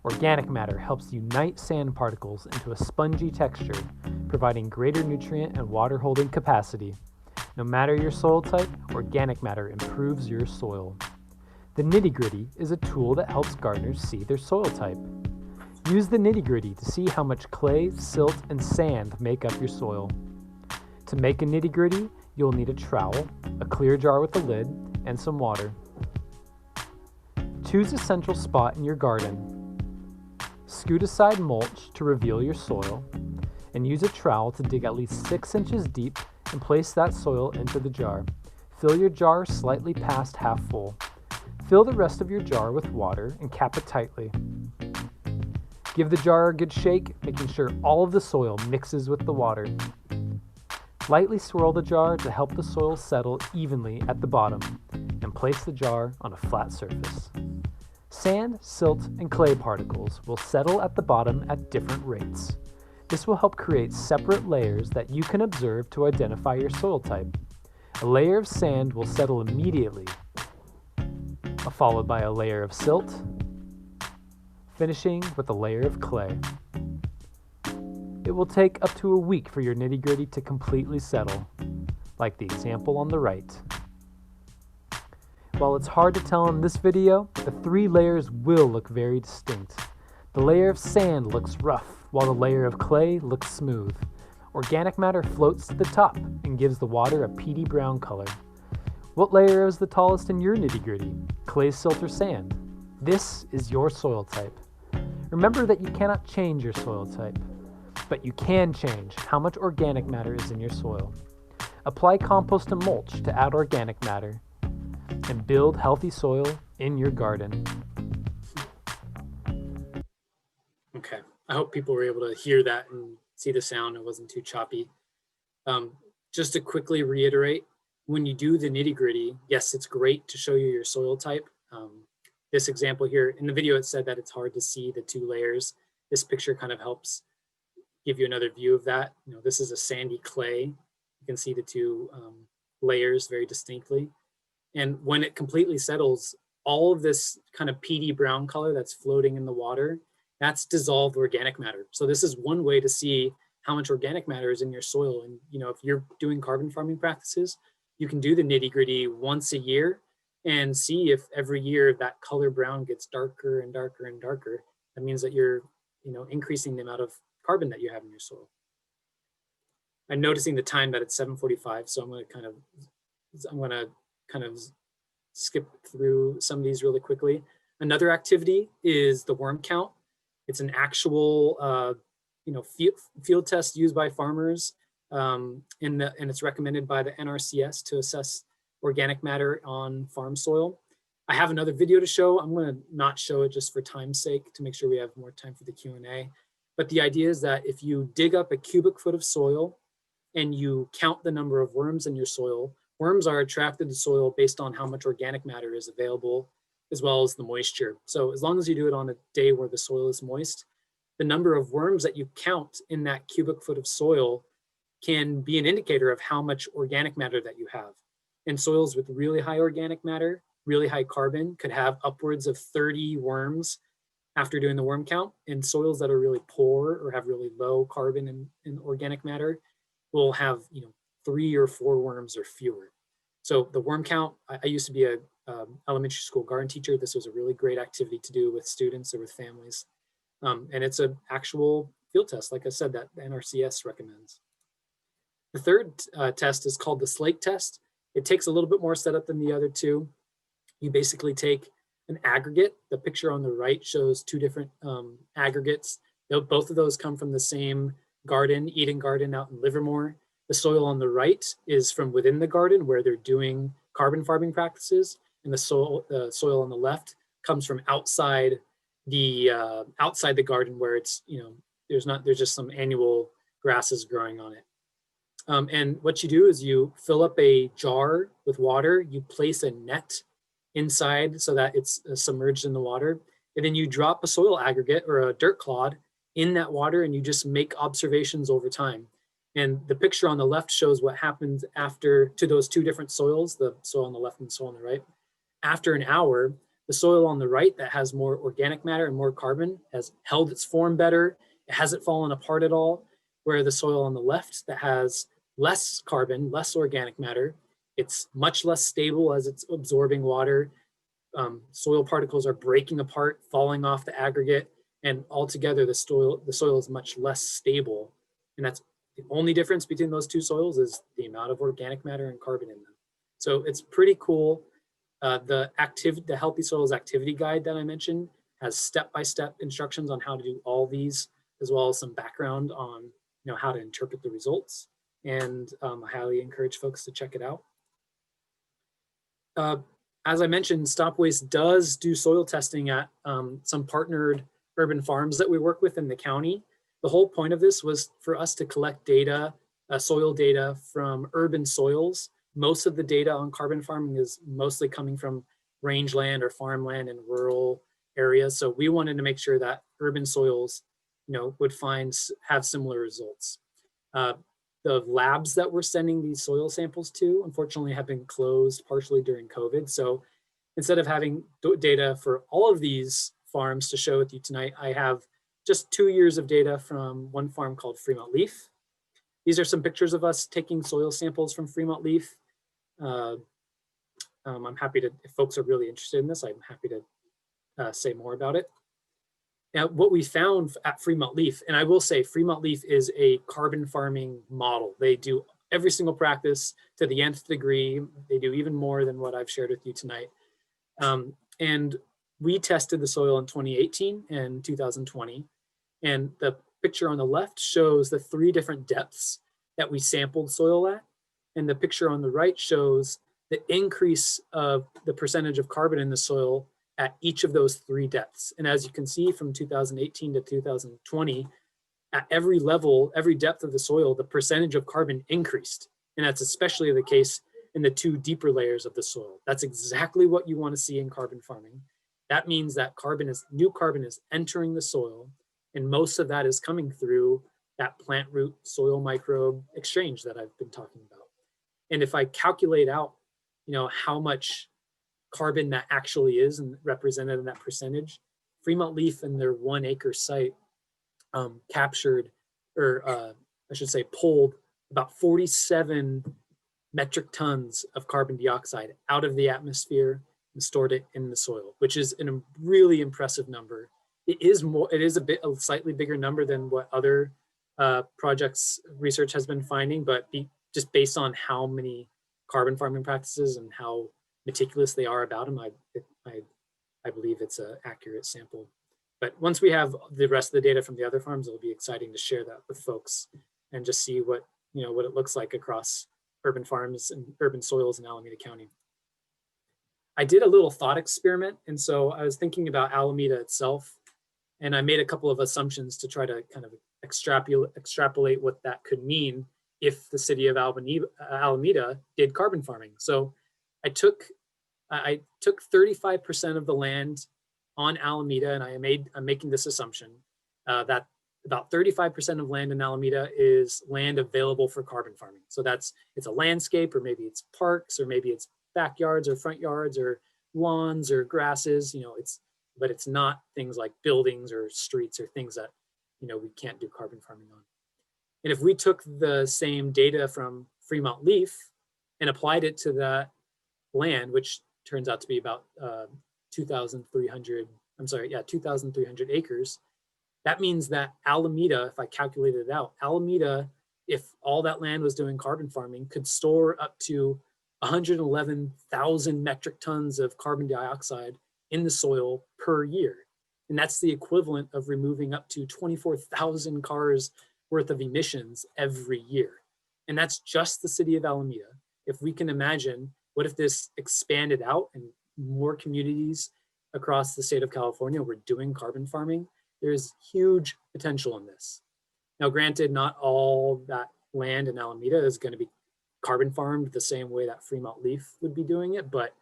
Organic matter helps unite sand particles into a spongy texture, providing greater nutrient and water-holding capacity. No matter your soil type, organic matter improves your soil. The nitty-gritty is a tool that helps gardeners see their soil type. Use the nitty-gritty to see how much clay, silt, and sand make up your soil. To make a nitty-gritty, you'll need a trowel, a clear jar with a lid, and some water. Choose a central spot in your garden. Scoot aside mulch to reveal your soil, and use a trowel to dig at least 6 inches deep and place that soil into the jar. Fill your jar slightly past half full. Fill the rest of your jar with water and cap it tightly. Give the jar a good shake, making sure all of the soil mixes with the water. Lightly swirl the jar to help the soil settle evenly at the bottom, and place the jar on a flat surface. Sand, silt, and clay particles will settle at the bottom at different rates. This will help create separate layers that you can observe to identify your soil type. A layer of sand will settle immediately, followed by a layer of silt, finishing with a layer of clay. It will take up to a week for your nitty-gritty to completely settle, like the example on the right. While it's hard to tell in this video, the 3 layers will look very distinct. The layer of sand looks rough, while the layer of clay looks smooth. Organic matter floats to the top and gives the water a peaty brown color. What layer is the tallest in your nitty-gritty? Clay, silt, or sand? This is your soil type. Remember that you cannot change your soil type, but you can change how much organic matter is in your soil. Apply compost and mulch to add organic matter and build healthy soil in your garden. Okay, I hope people were able to hear that and see the sound. It wasn't too choppy. Just to quickly reiterate, when you do the nitty gritty, yes, it's great to show you your soil type. This example here, in the video it said that it's hard to see the 2 layers. This picture kind of helps give you another view of that. You know, this is a sandy clay. You can see the 2 layers very distinctly. And when it completely settles, all of this kind of peaty brown color that's floating in the water, that's dissolved organic matter. So this is one way to see how much organic matter is in your soil. And you know, if you're doing carbon farming practices, you can do the nitty-gritty once a year and see if every year that color brown gets darker and darker and darker. That means that you're, you know, increasing the amount of carbon that you have in your soil. I'm noticing the time that it's 7:45, so I'm going to kind of skip through some of these really quickly. Another activity is the worm count. It's an actual, field test used by farmers, and it's recommended by the NRCS to assess organic matter on farm soil. I have another video to show. I'm going to not show it just for time's sake to make sure we have more time for the Q&A. But the idea is that if you dig up a cubic foot of soil and you count the number of worms in your soil, worms are attracted to soil based on how much organic matter is available, as well as the moisture. So as long as you do it on a day where the soil is moist, the number of worms that you count in that cubic foot of soil can be an indicator of how much organic matter that you have. And soils with really high organic matter, really high carbon, could have upwards of 30 worms after doing the worm count. And soils that are really poor or have really low carbon and organic matter will have 3 or 4 worms or fewer. So the worm count, I used to be a elementary school garden teacher. This was a really great activity to do with students or with families. And it's an actual field test, like I said, that the NRCS recommends. The third test is called the slate test. It takes a little bit more setup than the other 2. You basically take an aggregate. The picture on the right shows 2 different aggregates. Both of those come from the same garden, Eden Garden out in Livermore. The soil on the right is from within the garden where they're doing carbon farming practices, and the soil on the left comes from outside the garden where it's there's just some annual grasses growing on it. And what you do is you fill up a jar with water, you place a net inside so that it's submerged in the water, and then you drop a soil aggregate or a dirt clod in that water, and you just make observations over time. And the picture on the left shows what happens after to those 2 different soils, the soil on the left and the soil on the right. After an hour, the soil on the right that has more organic matter and more carbon has held its form better. It hasn't fallen apart at all. Where the soil on the left that has less carbon, less organic matter, it's much less stable as it's absorbing water. Soil particles are breaking apart, falling off the aggregate, and altogether the soil is much less stable. And that's the only difference between those 2 soils is the amount of organic matter and carbon in them. So it's pretty cool. The Healthy Soils Activity Guide that I mentioned has step-by-step instructions on how to do all these, as well as some background on how to interpret the results. And I highly encourage folks to check it out. As I mentioned, StopWaste does do soil testing at some partnered urban farms that we work with in the county. The whole point of this was for us to collect data, soil data from urban soils. Most of the data on carbon farming is mostly coming from rangeland or farmland and rural areas. So we wanted to make sure that urban soils, would have similar results. The labs that we're sending these soil samples to, unfortunately, have been closed partially during COVID. So instead of having data for all of these farms to show with you tonight, I have just 2 years of data from one farm called Fremont Leaf. These are some pictures of us taking soil samples from Fremont Leaf. I'm happy to, if folks are really interested in this, I'm happy to say more about it. Now, what we found at Fremont Leaf, and I will say Fremont Leaf is a carbon farming model. They do every single practice to the nth degree. They do even more than what I've shared with you tonight. And we tested the soil in 2018 and 2020. And the picture on the left shows the 3 different depths that we sampled soil at. And the picture on the right shows the increase of the percentage of carbon in the soil at each of those 3 depths. And as you can see from 2018 to 2020, at every level, every depth of the soil, the percentage of carbon increased. And that's especially the case in the 2 deeper layers of the soil. That's exactly what you want to see in carbon farming. That means that new carbon is entering the soil, and most of that is coming through that plant root soil microbe exchange that I've been talking about. And if I calculate out, how much carbon that actually is and represented in that percentage, Fremont Leaf in their 1 acre site captured, or I should say pulled, about 47 metric tons of carbon dioxide out of the atmosphere and stored it in the soil, which is a really impressive number. It is a slightly bigger number than what other projects research has been finding, but just based on how many carbon farming practices and how meticulous they are about them, I believe it's an accurate sample. But once we have the rest of the data from the other farms, it'll be exciting to share that with folks and just see what it looks like across urban farms and urban soils in Alameda County. I did a little thought experiment, and so I was thinking about Alameda itself, and I made a couple of assumptions to try to kind of extrapolate what that could mean if the city of Alameda did carbon farming. So I took 35% of the land on Alameda, and I'm making this assumption that about 35% of land in Alameda is land available for carbon farming. So it's a landscape, or maybe it's parks, or maybe it's backyards or front yards or lawns or grasses, but it's not things like buildings or streets or things that, we can't do carbon farming on. And if we took the same data from Fremont Leaf and applied it to that land, which turns out to be about 2,300 acres, that means that Alameda, if I calculated it out, Alameda, if all that land was doing carbon farming, could store up to 111,000 metric tons of carbon dioxide in the soil per year. And that's the equivalent of removing up to 24,000 cars worth of emissions every year. And that's just the city of Alameda. If we can imagine, what if this expanded out and more communities across the state of California were doing carbon farming? There's huge potential in this. Now, granted, not all that land in Alameda is going to be carbon farmed the same way that Fremont Leaf would be doing it, but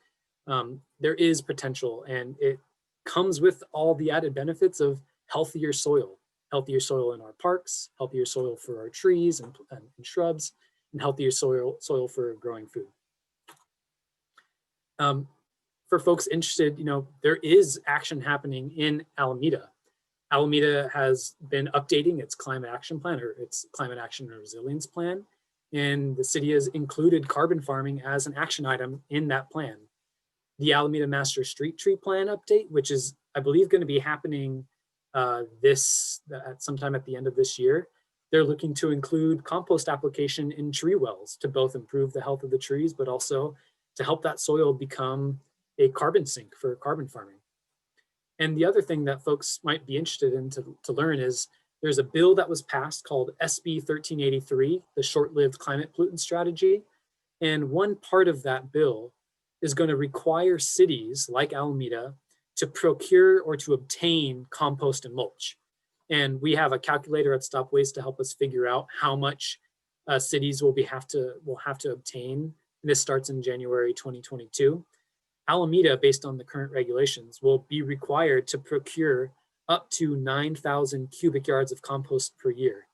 there is potential, and it comes with all the added benefits of healthier soil in our parks, healthier soil for our trees and shrubs, and healthier soil for growing food. For folks interested, there is action happening in Alameda. Alameda has been updating its climate action plan, or its climate action and resilience plan, and the city has included carbon farming as an action item in that plan. The Alameda Master Street Tree Plan update, which is, I believe, going to be happening sometime at the end of this year, they're looking to include compost application in tree wells to both improve the health of the trees, but also to help that soil become a carbon sink for carbon farming. And the other thing that folks might be interested in to learn is there's a bill that was passed called SB 1383, the short-lived climate pollutant strategy. And one part of that bill is going to require cities like Alameda to procure or to obtain compost and mulch. And we have a calculator at StopWaste to help us figure out how much cities will have to obtain. And this starts in January 2022. Alameda, based on the current regulations, will be required to procure up to 9,000 cubic yards of compost per year.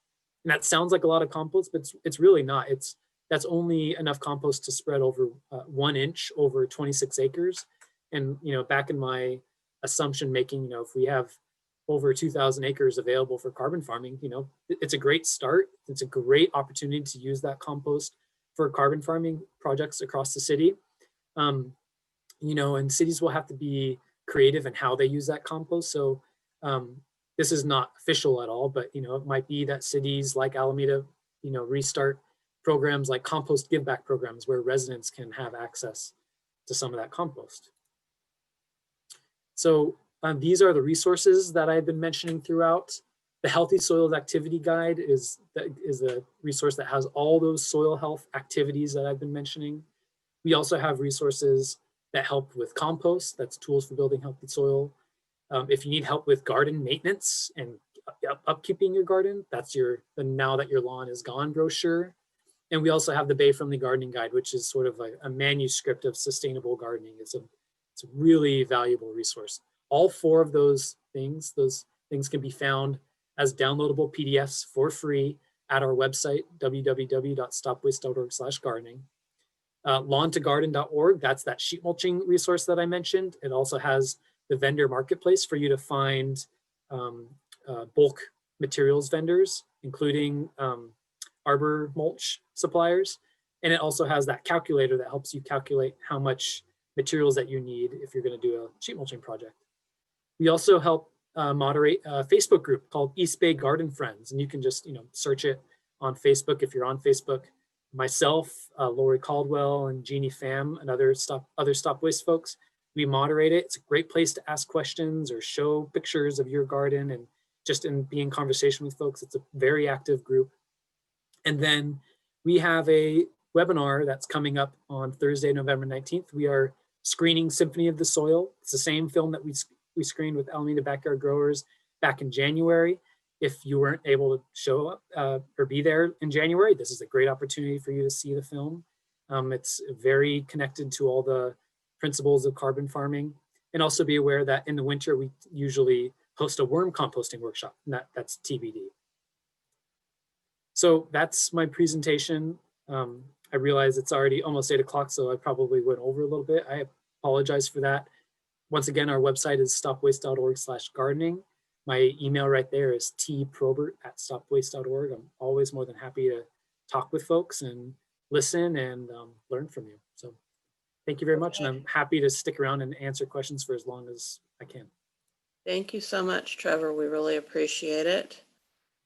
And that sounds like a lot of compost, but it's really not. That's only enough compost to spread over 1 inch over 26 acres. And back in my assumption making, if we have over 2,000 acres available for carbon farming, it's a great start. It's a great opportunity to use that compost for carbon farming projects across the city. And cities will have to be creative in how they use that compost. So this is not official at all, but it might be that cities like Alameda, restart programs like compost give back programs where residents can have access to some of that compost. So these are the resources that I've been mentioning throughout. The Healthy Soils Activity Guide is a resource that has all those soil health activities that I've been mentioning. We also have resources that help with compost, that's tools for building healthy soil. If you need help with garden maintenance and upkeeping your garden, that's the Now That Your Lawn Is Gone brochure. And we also have the Bay Friendly Gardening Guide, which is sort of a manuscript of sustainable gardening. It's a really valuable resource. All four of those things can be found as downloadable PDFs for free at our website, www.stopwaste.org/gardening. Lawn2garden.org, that's that sheet mulching resource that I mentioned. It also has the vendor marketplace for you to find bulk materials vendors, including arbor mulch suppliers. And it also has that calculator that helps you calculate how much materials that you need if you're going to do a sheet mulching project. We also help moderate a Facebook group called East Bay Garden Friends, and you can just search it on Facebook if you're on Facebook. Myself, Lori Caldwell, and Jeannie Pham, and other Stop Waste folks, we moderate it. It's a great place to ask questions or show pictures of your garden and just be in conversation with folks. It's a very active group. And then we have a webinar that's coming up on Thursday, November 19th. We are screening Symphony of the Soil. It's the same film that we screened with Alameda Backyard Growers back in January. If you weren't able to show up or be there in January, this is a great opportunity for you to see the film. It's very connected to all the principles of carbon farming. And also be aware that in the winter, we usually host a worm composting workshop, and that's TBD. So that's my presentation. I realize it's already almost 8 o'clock, so I probably went over a little bit. I apologize for that. Once again, our website is stopwaste.org/gardening. My email right there is tprobert@stopwaste.org. I'm always more than happy to talk with folks and listen and learn from you. So thank you very much. And I'm happy to stick around and answer questions for as long as I can. Thank you so much, Trevor. We really appreciate it.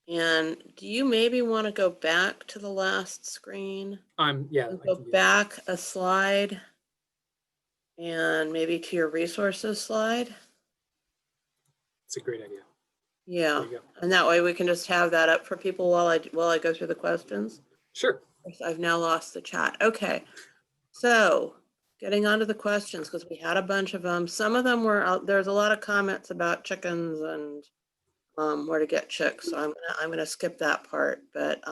And do you maybe want to go back to the last screen? Yeah. Go back a slide and maybe to your resources slide. It's a great idea. Yeah, and that way we can just have that up for people while I go through the questions. Sure. I've now lost the chat. Okay, so getting on to the questions, because we had a bunch of them. Some of them were out. There's a lot of comments about chickens and where to get chicks. So I'm gonna skip that part. But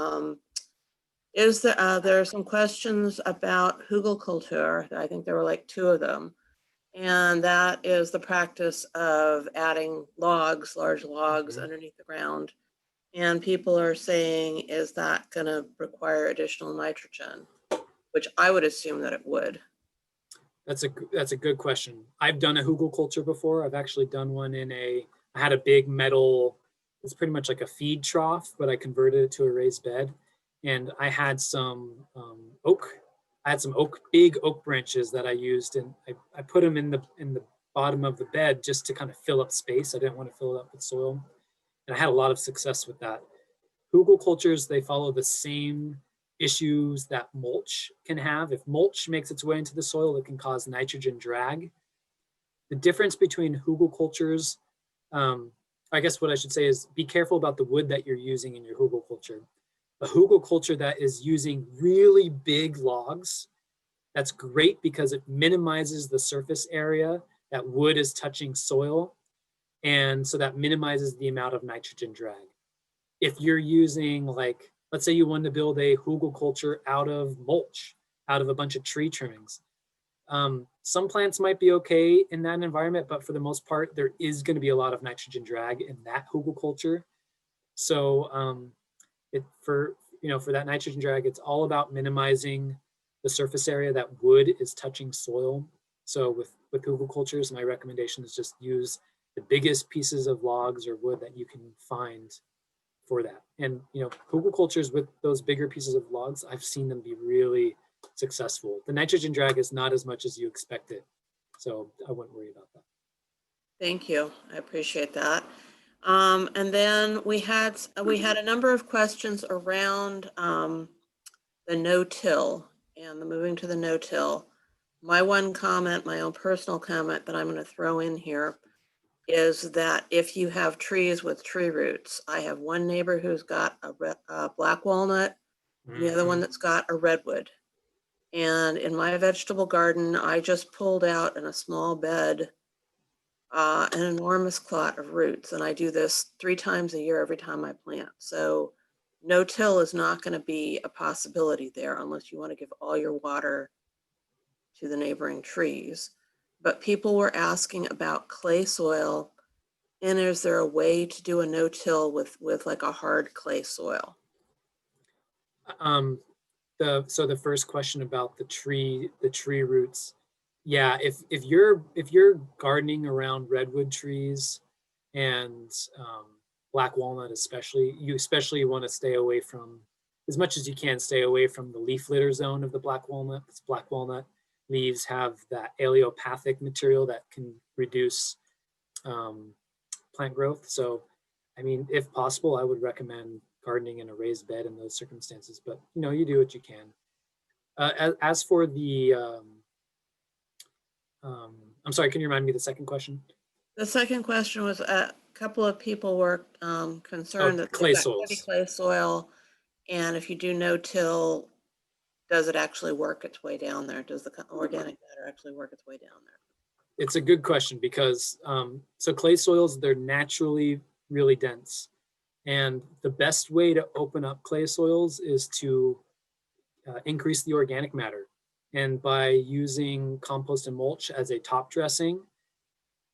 there are some questions about hugelkultur. I think there were like 2 of them. And that is the practice of adding large logs underneath the ground. And people are saying, is that going to require additional nitrogen? Which I would assume that it would. That's a good question. I've done a hugelkultur before. I've actually done one I had a big metal, it's pretty much like a feed trough, but I converted it to a raised bed. And I had some big oak branches that I used, and I put them in the bottom of the bed just to kind of fill up space. I didn't want to fill it up with soil, and I had a lot of success with that. Hugelkulturs, they follow the same issues that mulch can have. If mulch makes its way into the soil, it can cause nitrogen drag. The difference between hugelkulturs, I guess what I should say is be careful about the wood that you're using in your hugelkultur. A hugelkultur that is using really big logs, that's great because it minimizes the surface area that wood is touching soil, and so that minimizes the amount of nitrogen drag. If you're using, like, let's say you wanted to build a hugelkultur out of mulch, out of a bunch of tree trimmings, Some plants might be okay in that environment, but for the most part, there is going to be a lot of nitrogen drag in that hugelkultur. So for that nitrogen drag, it's all about minimizing the surface area that wood is touching soil. So with hugelkulturs, my recommendation is just use the biggest pieces of logs or wood that you can find for that. And hugelkulturs with those bigger pieces of logs, I've seen them be really successful. The nitrogen drag is not as much as you expect it, so I wouldn't worry about that. Thank you. I appreciate that. And then we had a number of questions around the no-till and the moving to the no-till. My one comment, my own personal comment that I'm going to throw in here is that if you have trees with tree roots, I have one neighbor who's got a black walnut, and the other one that's got a redwood. And in my vegetable garden, I just pulled out in a small bed an enormous clot of roots. And I do this 3 times a year every time I plant. So no-till is not going to be a possibility there unless you want to give all your water to the neighboring trees. But people were asking about clay soil, and is there a way to do a no-till with like a hard clay soil? So the first question about the tree roots, yeah, if you're gardening around redwood trees and black walnut especially, you especially want to stay away from, as much as you can, stay away from the leaf litter zone of the black walnut. Because black walnut leaves have that allelopathic material that can reduce plant growth. So, I mean, if possible, I would recommend gardening in a raised bed in those circumstances, but you do what you can. As for the, I'm sorry, can you remind me the second question? The second question was a couple of people were concerned that clay they've got soils. heavy clay soil, and if you do no-till, does it actually work its way down there? Does the organic matter actually work its way down there? It's a good question because so clay soils, they're naturally really dense. And the best way to open up clay soils is to increase the organic matter. And by using compost and mulch as a top dressing,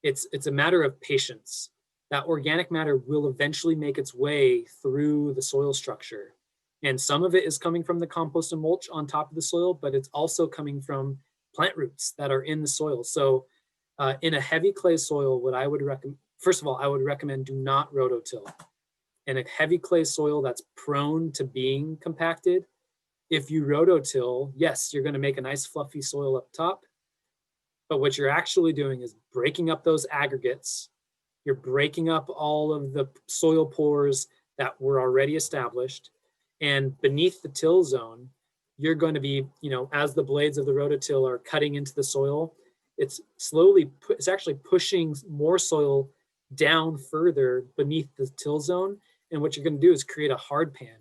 it's a matter of patience. That organic matter will eventually make its way through the soil structure. And some of it is coming from the compost and mulch on top of the soil, but it's also coming from plant roots that are in the soil. So in a heavy clay soil, what I would recommend, first of all, I would recommend do not rototill. In a heavy clay soil that's prone to being compacted, if you rototill, yes, you're going to make a nice fluffy soil up top, but what you're actually doing is breaking up those aggregates. You're breaking up all of the soil pores that were already established, and beneath the till zone, you're going to be, as the blades of the rototill are cutting into the soil, it's actually pushing more soil down further beneath the till zone. And what you're going to do is create a hard pan.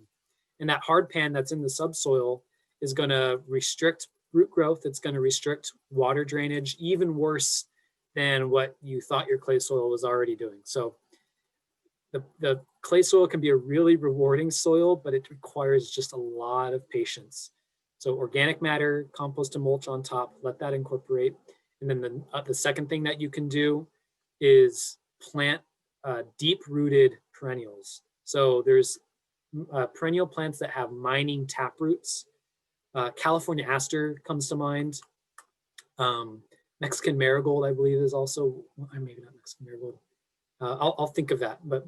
And that hard pan that's in the subsoil is going to restrict root growth. It's going to restrict water drainage, even worse than what you thought your clay soil was already doing. So the clay soil can be a really rewarding soil, but it requires just a lot of patience. So organic matter, compost and mulch on top, let that incorporate. And then the second thing that you can do is plant deep-rooted perennials. So there's perennial plants that have mining tap roots. California aster comes to mind. Mexican marigold, I believe, is also, maybe not Mexican marigold. I'll think of that. But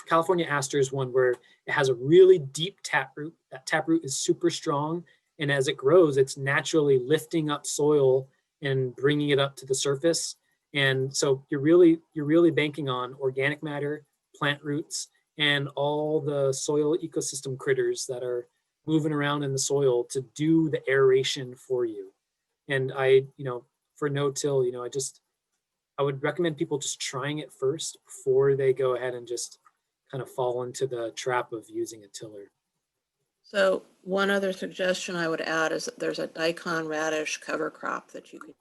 California aster is one where it has a really deep taproot. That taproot is super strong. And as it grows, it's naturally lifting up soil and bringing it up to the surface. And so you're really banking on organic matter, plant roots, and all the soil ecosystem critters that are moving around in the soil to do the aeration for you. And for no-till, I would recommend people just trying it first before they go ahead and just kind of fall into the trap of using a tiller. So one other suggestion I would add is that there's a daikon radish cover crop that you can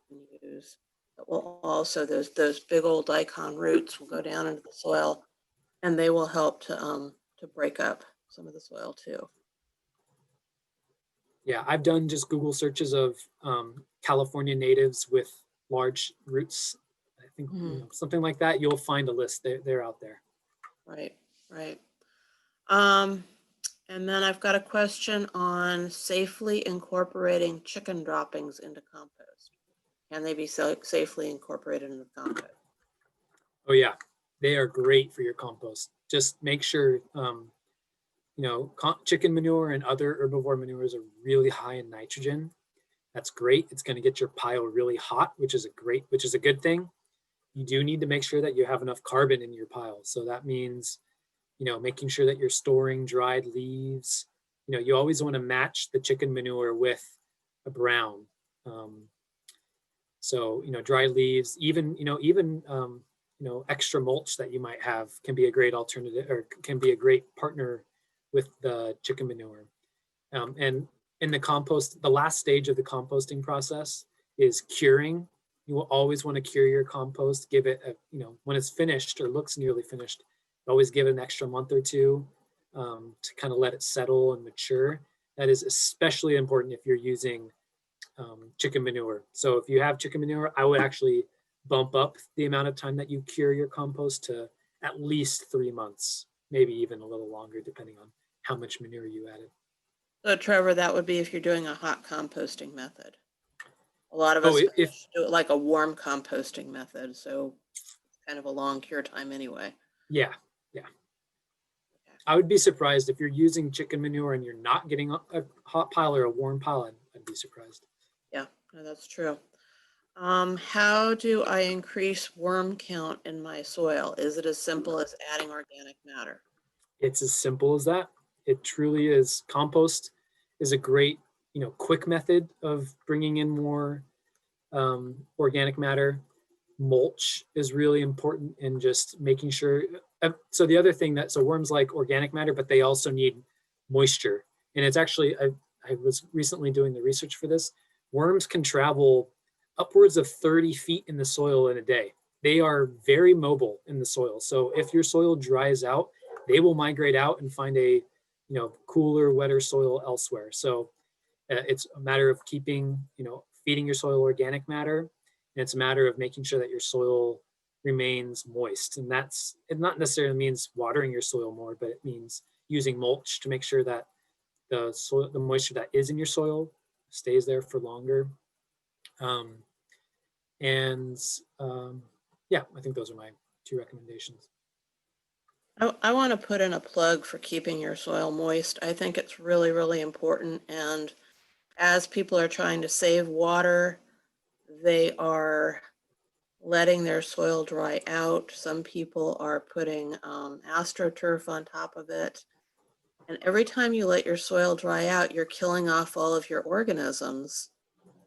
use. That will also, those big old daikon roots will go down into the soil, and they will help to break up some of the soil too. Yeah, I've done just Google searches of California natives with large roots. I think Mhm. something like that. You'll find a list. They're out there. Right, right. Um, and then I've got a question on safely incorporating chicken droppings into compost. Can they be safely incorporated into compost? Oh yeah, they are great for your compost. Just make sure chicken manure and other herbivore manures are really high in nitrogen. That's great. It's going to get your pile really hot, which is a good thing. You do need to make sure that you have enough carbon in your pile. So that means, making sure that you're storing dried leaves. You always want to match the chicken manure with a brown. Um, so, dried leaves, extra mulch that you might have can be a great alternative or can be a great partner with the chicken manure. And in the compost, the last stage of the composting process is curing. You will always want to cure your compost. Give it, when it's finished or looks nearly finished, always give it an extra month or two to kind of let it settle and mature. That is especially important if you're using chicken manure. So if you have chicken manure, I would actually bump up the amount of time that you cure your compost to at least 3 months, maybe even a little longer, depending on how much manure you added. So Trevor, that would be if you're doing a hot composting method. A lot of Oh, us if do it like a warm composting method, so kind of a long cure time anyway. yeah, yeah. Okay. I would be surprised if you're using chicken manure and you're not getting a hot pile or a warm pile. I'd be surprised. Yeah, no, that's true. How do I increase worm count in my soil? Is it as simple as adding organic matter? It's as simple as that. It truly is. Compost is a great, quick method of bringing in more organic matter. Mulch is really important in just making sure. So the other thing so worms like organic matter, but they also need moisture. And it's actually, I was recently doing the research for this. Worms can travel upwards of 30 feet in the soil in a day. They are very mobile in the soil. So if your soil dries out, they will migrate out and find a, cooler, wetter soil elsewhere. So it's a matter of feeding your soil organic matter. And it's a matter of making sure that your soil remains moist. And it not necessarily means watering your soil more, but it means using mulch to make sure that the moisture that is in your soil stays there for longer. Um, and yeah, I think those are my two recommendations. I want to put in a plug for keeping your soil moist. I think it's really, really important. And as people are trying to save water, they are letting their soil dry out. Some people are putting astroturf on top of it. And every time you let your soil dry out, you're killing off all of your organisms,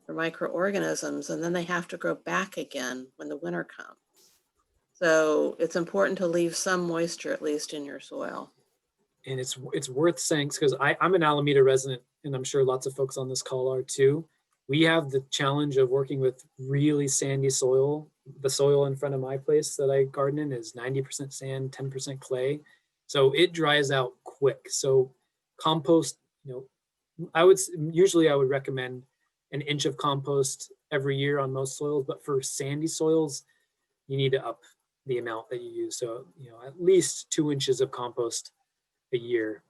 your microorganisms, and then they have to grow back again when the winter comes. So it's important to leave some moisture at least in your soil. And it's worth saying because I'm an Alameda resident, and I'm sure lots of folks on this call are too. We have the challenge of working with really sandy soil. The soil in front of my place that I garden in is 90% sand, 10% clay. So it dries out quick. So compost, I would recommend an inch of compost every year on most soils, but for sandy soils, you need to up the amount that you use. So, at least 2 inches of compost a year.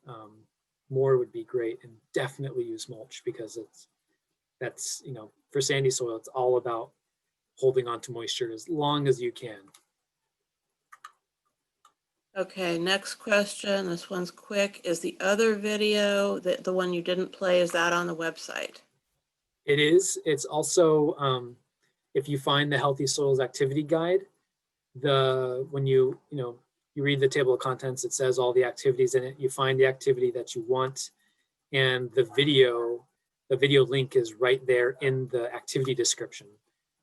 More would be great, and definitely use mulch because that's for sandy soil, it's all about holding on to moisture as long as you can. Okay, next question. This one's quick. Is the other video, the one you didn't play, is that on the website? It is. It's also if you find the Healthy Soils Activity Guide, when you read the table of contents, it says all the activities in it. You find the activity that you want, and the video link is right there in the activity description.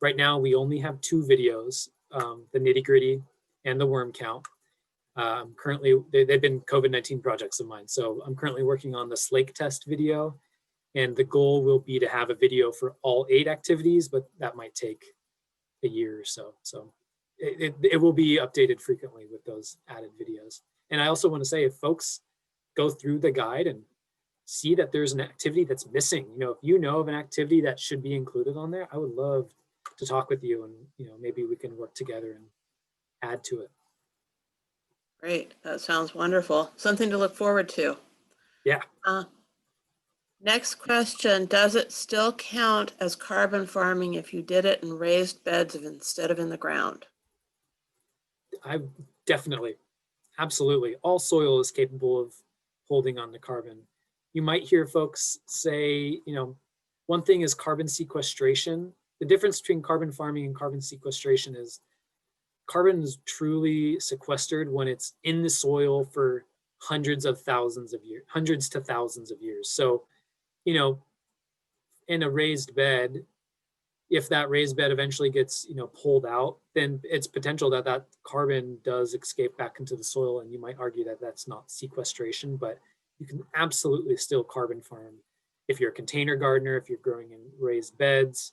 Right now, we only have 2 videos, the nitty gritty and the worm count. Currently, they've been COVID-19 projects of mine. So I'm currently working on the slake test video, and the goal will be to have a video for all 8 activities, but that might take a year or so. So it will be updated frequently with those added videos. And I also want to say, if folks go through the guide and see that there's an activity that's missing. If you know of an activity that should be included on there, I would love to talk with you, and maybe we can work together and add to it. Great. That sounds wonderful. Something to look forward to. Yeah. Next question. Does it still count as carbon farming if you did it in raised beds instead of in the ground? I definitely, absolutely. All soil is capable of holding on to carbon. You might hear folks say, one thing is carbon sequestration. The difference between carbon farming and carbon sequestration is carbon is truly sequestered when it's in the soil for hundreds to thousands of years. So, in a raised bed, if that raised bed eventually gets, pulled out, then it's potential that that carbon does escape back into the soil. And you might argue that that's not sequestration, but you can absolutely still carbon farm if you're a container gardener, if you're growing in raised beds,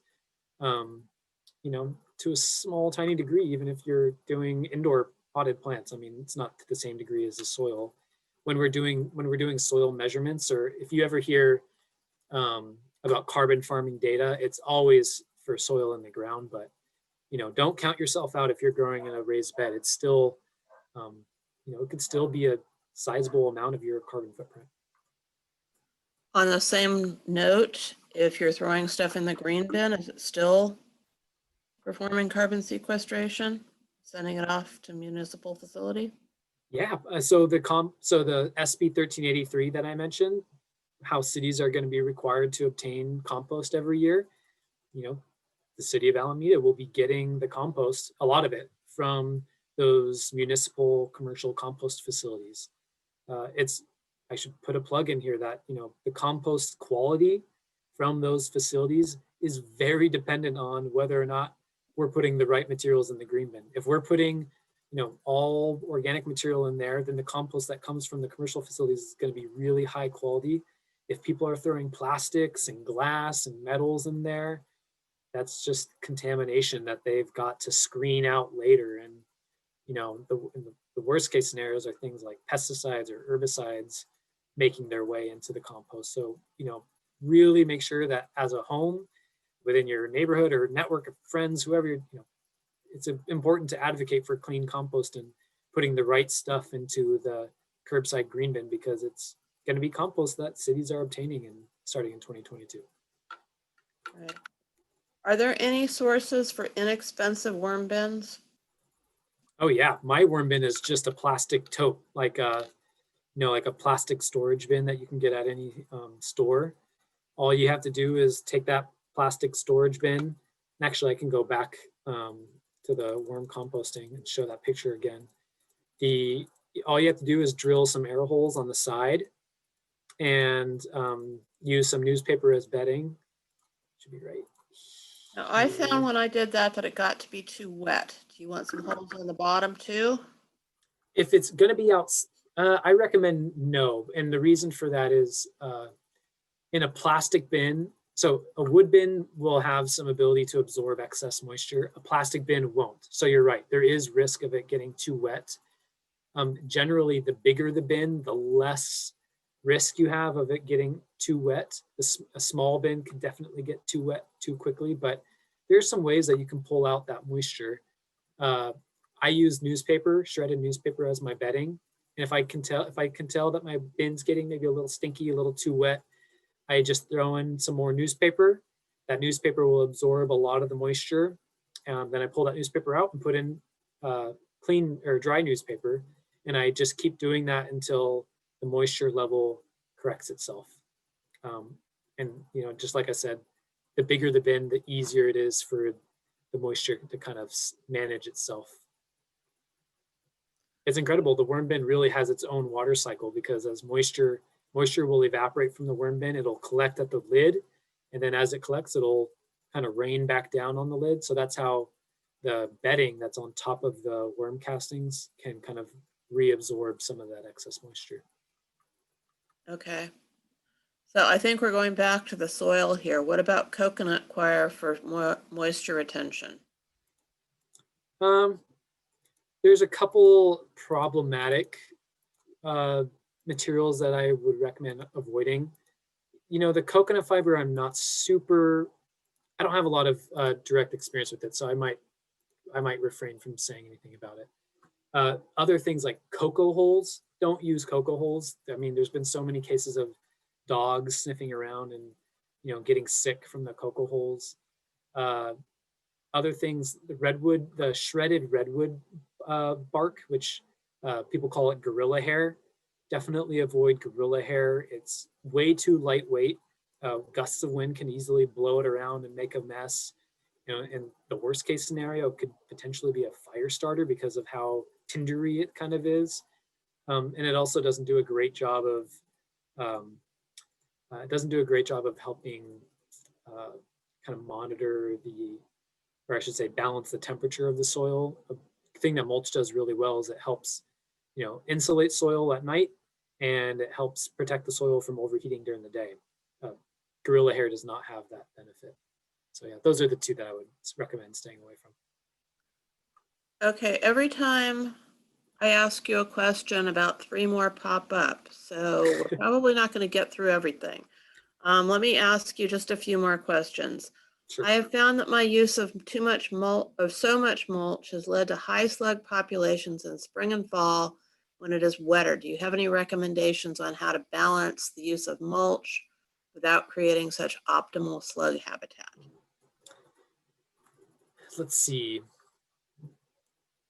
to a small, tiny degree, even if you're doing indoor potted plants. I mean, it's not to the same degree as the soil. When we're doing soil measurements, or if you ever hear about carbon farming data, it's always for soil in the ground. But don't count yourself out if you're growing in a raised bed. It's still, it could still be a sizable amount of your carbon footprint. On the same note, if you're throwing stuff in the green bin, is it still performing carbon sequestration, sending it off to municipal facility? Yeah. So the SB 1383 that I mentioned, how cities are going to be required to obtain compost every year. The city of Alameda will be getting the compost, a lot of it, from those municipal commercial compost facilities. I should put a plug in here that, the compost quality from those facilities is very dependent on whether or not we're putting the right materials in the green bin. If we're putting, all organic material in there, then the compost that comes from the commercial facilities is going to be really high quality. If people are throwing plastics and glass and metals in there, that's just contamination that they've got to screen out later. And, the worst case scenarios are things like pesticides or herbicides making their way into the compost. So, really make sure that as a home, within your neighborhood or network of friends, whoever it's important to advocate for clean compost and putting the right stuff into the curbside green bin, because it's going to be compost that cities are obtaining and starting in 2022. Right. Are there any sources for inexpensive worm bins? Oh yeah, my worm bin is just a plastic tote, like a plastic storage bin that you can get at any store. All you have to do is take that plastic storage bin, and actually I can go back to the worm composting and show that picture again. All you have to do is drill some air holes on the side and use some newspaper as bedding. Should be right. Now, I found when I did that it got to be too wet. Do you want some holes on the bottom too? If it's going to be out, I recommend no. And the reason for that is in a plastic bin, so a wood bin will have some ability to absorb excess moisture. A plastic bin won't. So you're right, there is risk of it getting too wet. Generally, the bigger the bin, the less risk you have of it getting too wet. A small bin can definitely get too wet too quickly, but there's some ways that you can pull out that moisture. I use newspaper, shredded newspaper, as my bedding. And if I can tell that my bin's getting maybe a little stinky, a little too wet, I just throw in some more newspaper. That newspaper will absorb a lot of the moisture. Then I pull that newspaper out and put in clean or dry newspaper. And I just keep doing that until the moisture level corrects itself. And just like I said, the bigger the bin, the easier it is for the moisture to kind of manage itself. It's incredible. The worm bin really has its own water cycle, because as moisture will evaporate from the worm bin, it'll collect at the lid, and then as it collects, it'll kind of rain back down on the lid. So that's how the bedding that's on top of the worm castings can kind of reabsorb some of that excess moisture. Okay. So I think we're going back to the soil here. What about coconut coir for moisture retention? There's a couple problematic materials that I would recommend avoiding. The coconut fiber, I don't have a lot of direct experience with it, so I might refrain from saying anything about it. Other things like cocoa holes, don't use cocoa holes. I mean, there's been so many cases of dogs sniffing around and, getting sick from the cocoa holes. Other things, the shredded redwood bark, which people call it gorilla hair. Definitely avoid gorilla hair. It's way too lightweight. Gusts of wind can easily blow it around and make a mess. And the worst case scenario could potentially be a fire starter because of how tindery it kind of is. And it also doesn't do a great job of helping kind of monitor or I should say, balance the temperature of the soil. A thing that mulch does really well is it helps, insulate soil at night, and it helps protect the soil from overheating during the day. Gorilla hair does not have that benefit. So yeah, those are the two that I would recommend staying away from. Okay, every time I ask you a question, about 3 more pop up. So we're probably not going to get through everything. Let me ask you just a few more questions. Sure. I have found that my use of so much mulch has led to high slug populations in spring and fall when it is wetter. Do you have any recommendations on how to balance the use of mulch without creating such optimal slug habitat? Let's see.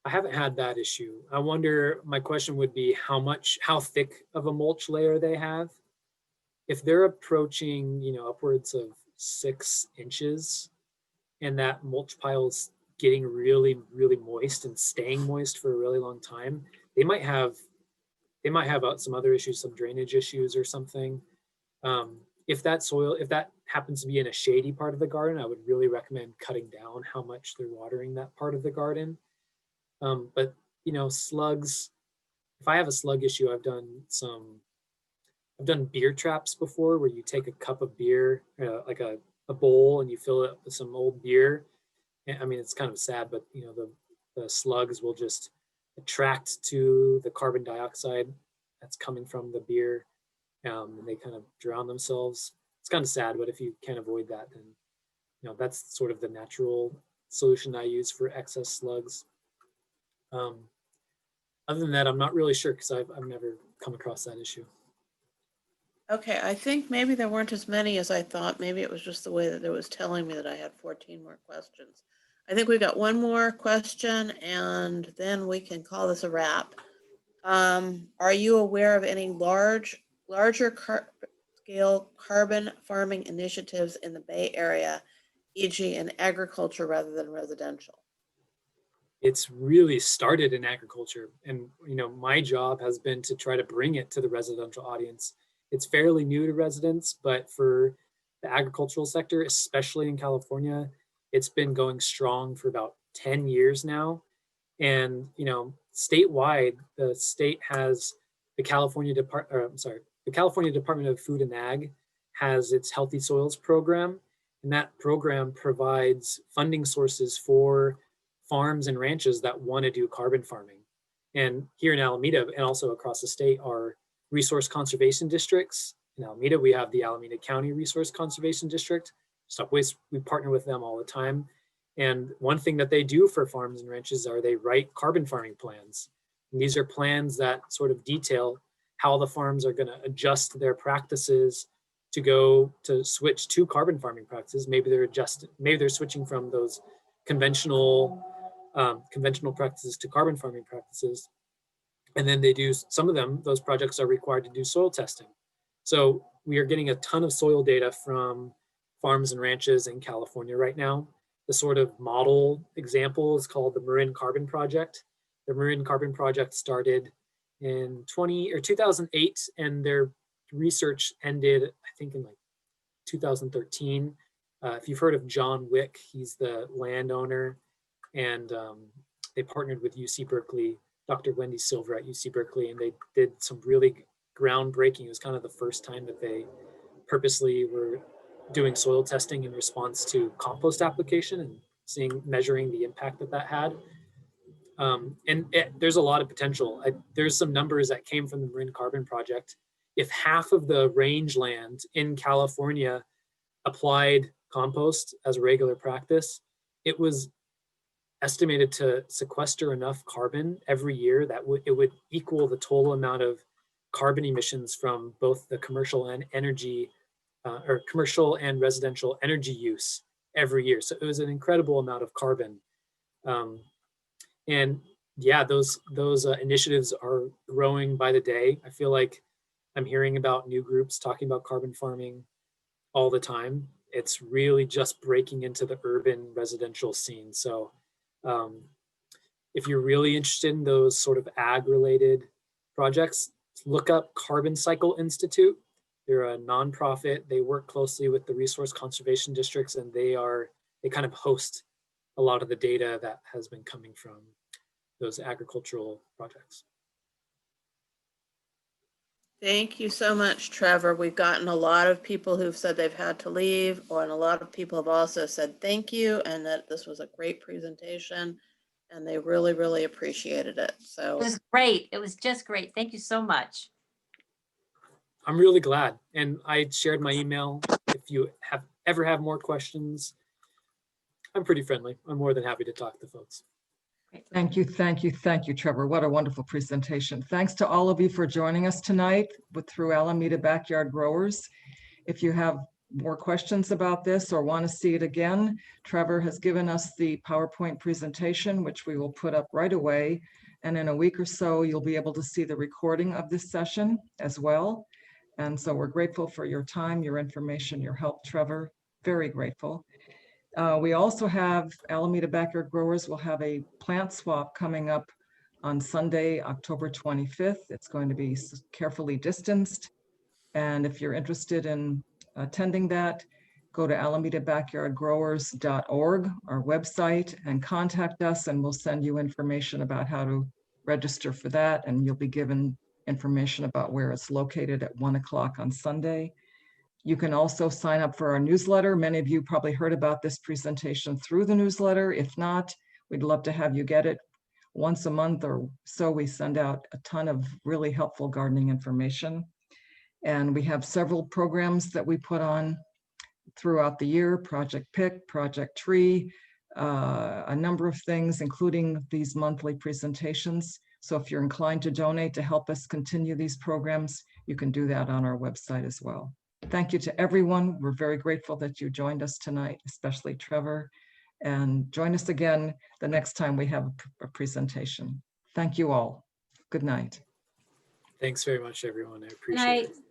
I haven't had that issue. I wonder, my question would be how thick of a mulch layer they have. If they're approaching, upwards of 6 inches, and that mulch pile is getting really, really moist and staying moist for a really long time, they might have some other issues, some drainage issues or something. If that happens to be in a shady part of the garden, I would really recommend cutting down how much they're watering that part of the garden. But slugs, if I have a slug issue, I've done beer traps before, where you take a cup of beer, like a bowl, and you fill it with some old beer. And, I mean, it's kind of sad, but the slugs will just attract to the carbon dioxide that's coming from the beer, and they kind of drown themselves. It's kind of sad, but if you can't avoid that, then that's sort of the natural solution I use for excess slugs. Other than that, I'm not really sure, because I've never come across that issue. Okay, I think maybe there weren't as many as I thought. Maybe it was just the way that it was telling me that I had 14 more questions. I think we've got one more question, and then we can call this a wrap. Are you aware of any larger scale carbon farming initiatives in the Bay Area, e.g. in agriculture rather than residential? It's really started in agriculture, and my job has been to try to bring it to the residential audience. It's fairly new to residents, but for the agricultural sector, especially in California, it's been going strong for about 10 years now. And statewide, the state has the California Department of Food and Ag has its Healthy Soils program, and that program provides funding sources for farms and ranches that want to do carbon farming. And here in Alameda, and also across the state, are resource conservation districts. In Alameda, we have the Alameda County Resource Conservation District. StopWaste, we partner with them all the time. And one thing that they do for farms and ranches are they write carbon farming plans. And these are plans that sort of detail how the farms are going to adjust their practices to go to switch to carbon farming practices. Maybe they're switching from those conventional practices to carbon farming practices. And then some of them, those projects are required to do soil testing. So we are getting a ton of soil data from farms and ranches in California right now. The sort of model example is called the Marin Carbon Project. The Marin Carbon Project started in 2008, and their research ended, I think, in like 2013. If you've heard of John Wick, he's the landowner, and they partnered with UC Berkeley, Dr. Wendy Silver at UC Berkeley, and they did some really groundbreaking. It was kind of the first time that they purposely were doing soil testing in response to compost application and measuring the impact that had. There's a lot of potential. There's some numbers that came from the Marin Carbon Project. if half of the rangeland in California applied compost as a regular practice, it was estimated to sequester enough carbon every year that it would equal the total amount of carbon emissions from both the commercial and commercial and residential energy use every year. So it was an incredible amount of carbon. And yeah, those initiatives are growing by the day. I feel like I'm hearing about new groups talking about carbon farming all the time. It's really just breaking into the urban residential scene. So if you're really interested in those sort of ag-related projects, look up Carbon Cycle Institute. They're a nonprofit. They work closely with the resource conservation districts, and they kind of host a lot of the data that has been coming from those agricultural projects. Thank you so much, Trevor. We've gotten a lot of people who've said they've had to leave, and a lot of people have also said thank you and that this was a great presentation, and they really, really appreciated it. So It was great. It was just great. Thank you so much. I'm really glad. And I shared my email. If you ever have more questions, I'm pretty friendly. I'm more than happy to talk to folks. Thank you, thank you, thank you, Trevor. What a wonderful presentation. Thanks to all of you for joining us tonight through Alameda Backyard Growers. If you have more questions about this or want to see it again, Trevor has given us the PowerPoint presentation, which we will put up right away. And in a week or so, you'll be able to see the recording of this session as well. And so we're grateful for your time, your information, your help, Trevor. Very grateful. We also have Alameda Backyard Growers will have a plant swap coming up on Sunday, October 25th. It's going to be carefully distanced. And if you're interested in attending that, go to alamedabackyardgrowers.org, our website, and contact us, and we'll send you information about how to register for that. And you'll be given information about where it's located at 1 o'clock on Sunday. You can also sign up for our newsletter. Many of you probably heard about this presentation through the newsletter. If not, we'd love to have you get it once a month or so. We send out a ton of really helpful gardening information. And we have several programs that we put on throughout the year: Project Pick, Project Tree, a number of things, including these monthly presentations. So if you're inclined to donate to help us continue these programs, you can do that on our website as well. Thank you to everyone. We're very grateful that you joined us tonight, especially Trevor, and join us again the next time we have a presentation. Thank you all. Good night. Thanks very much, everyone. I appreciate it.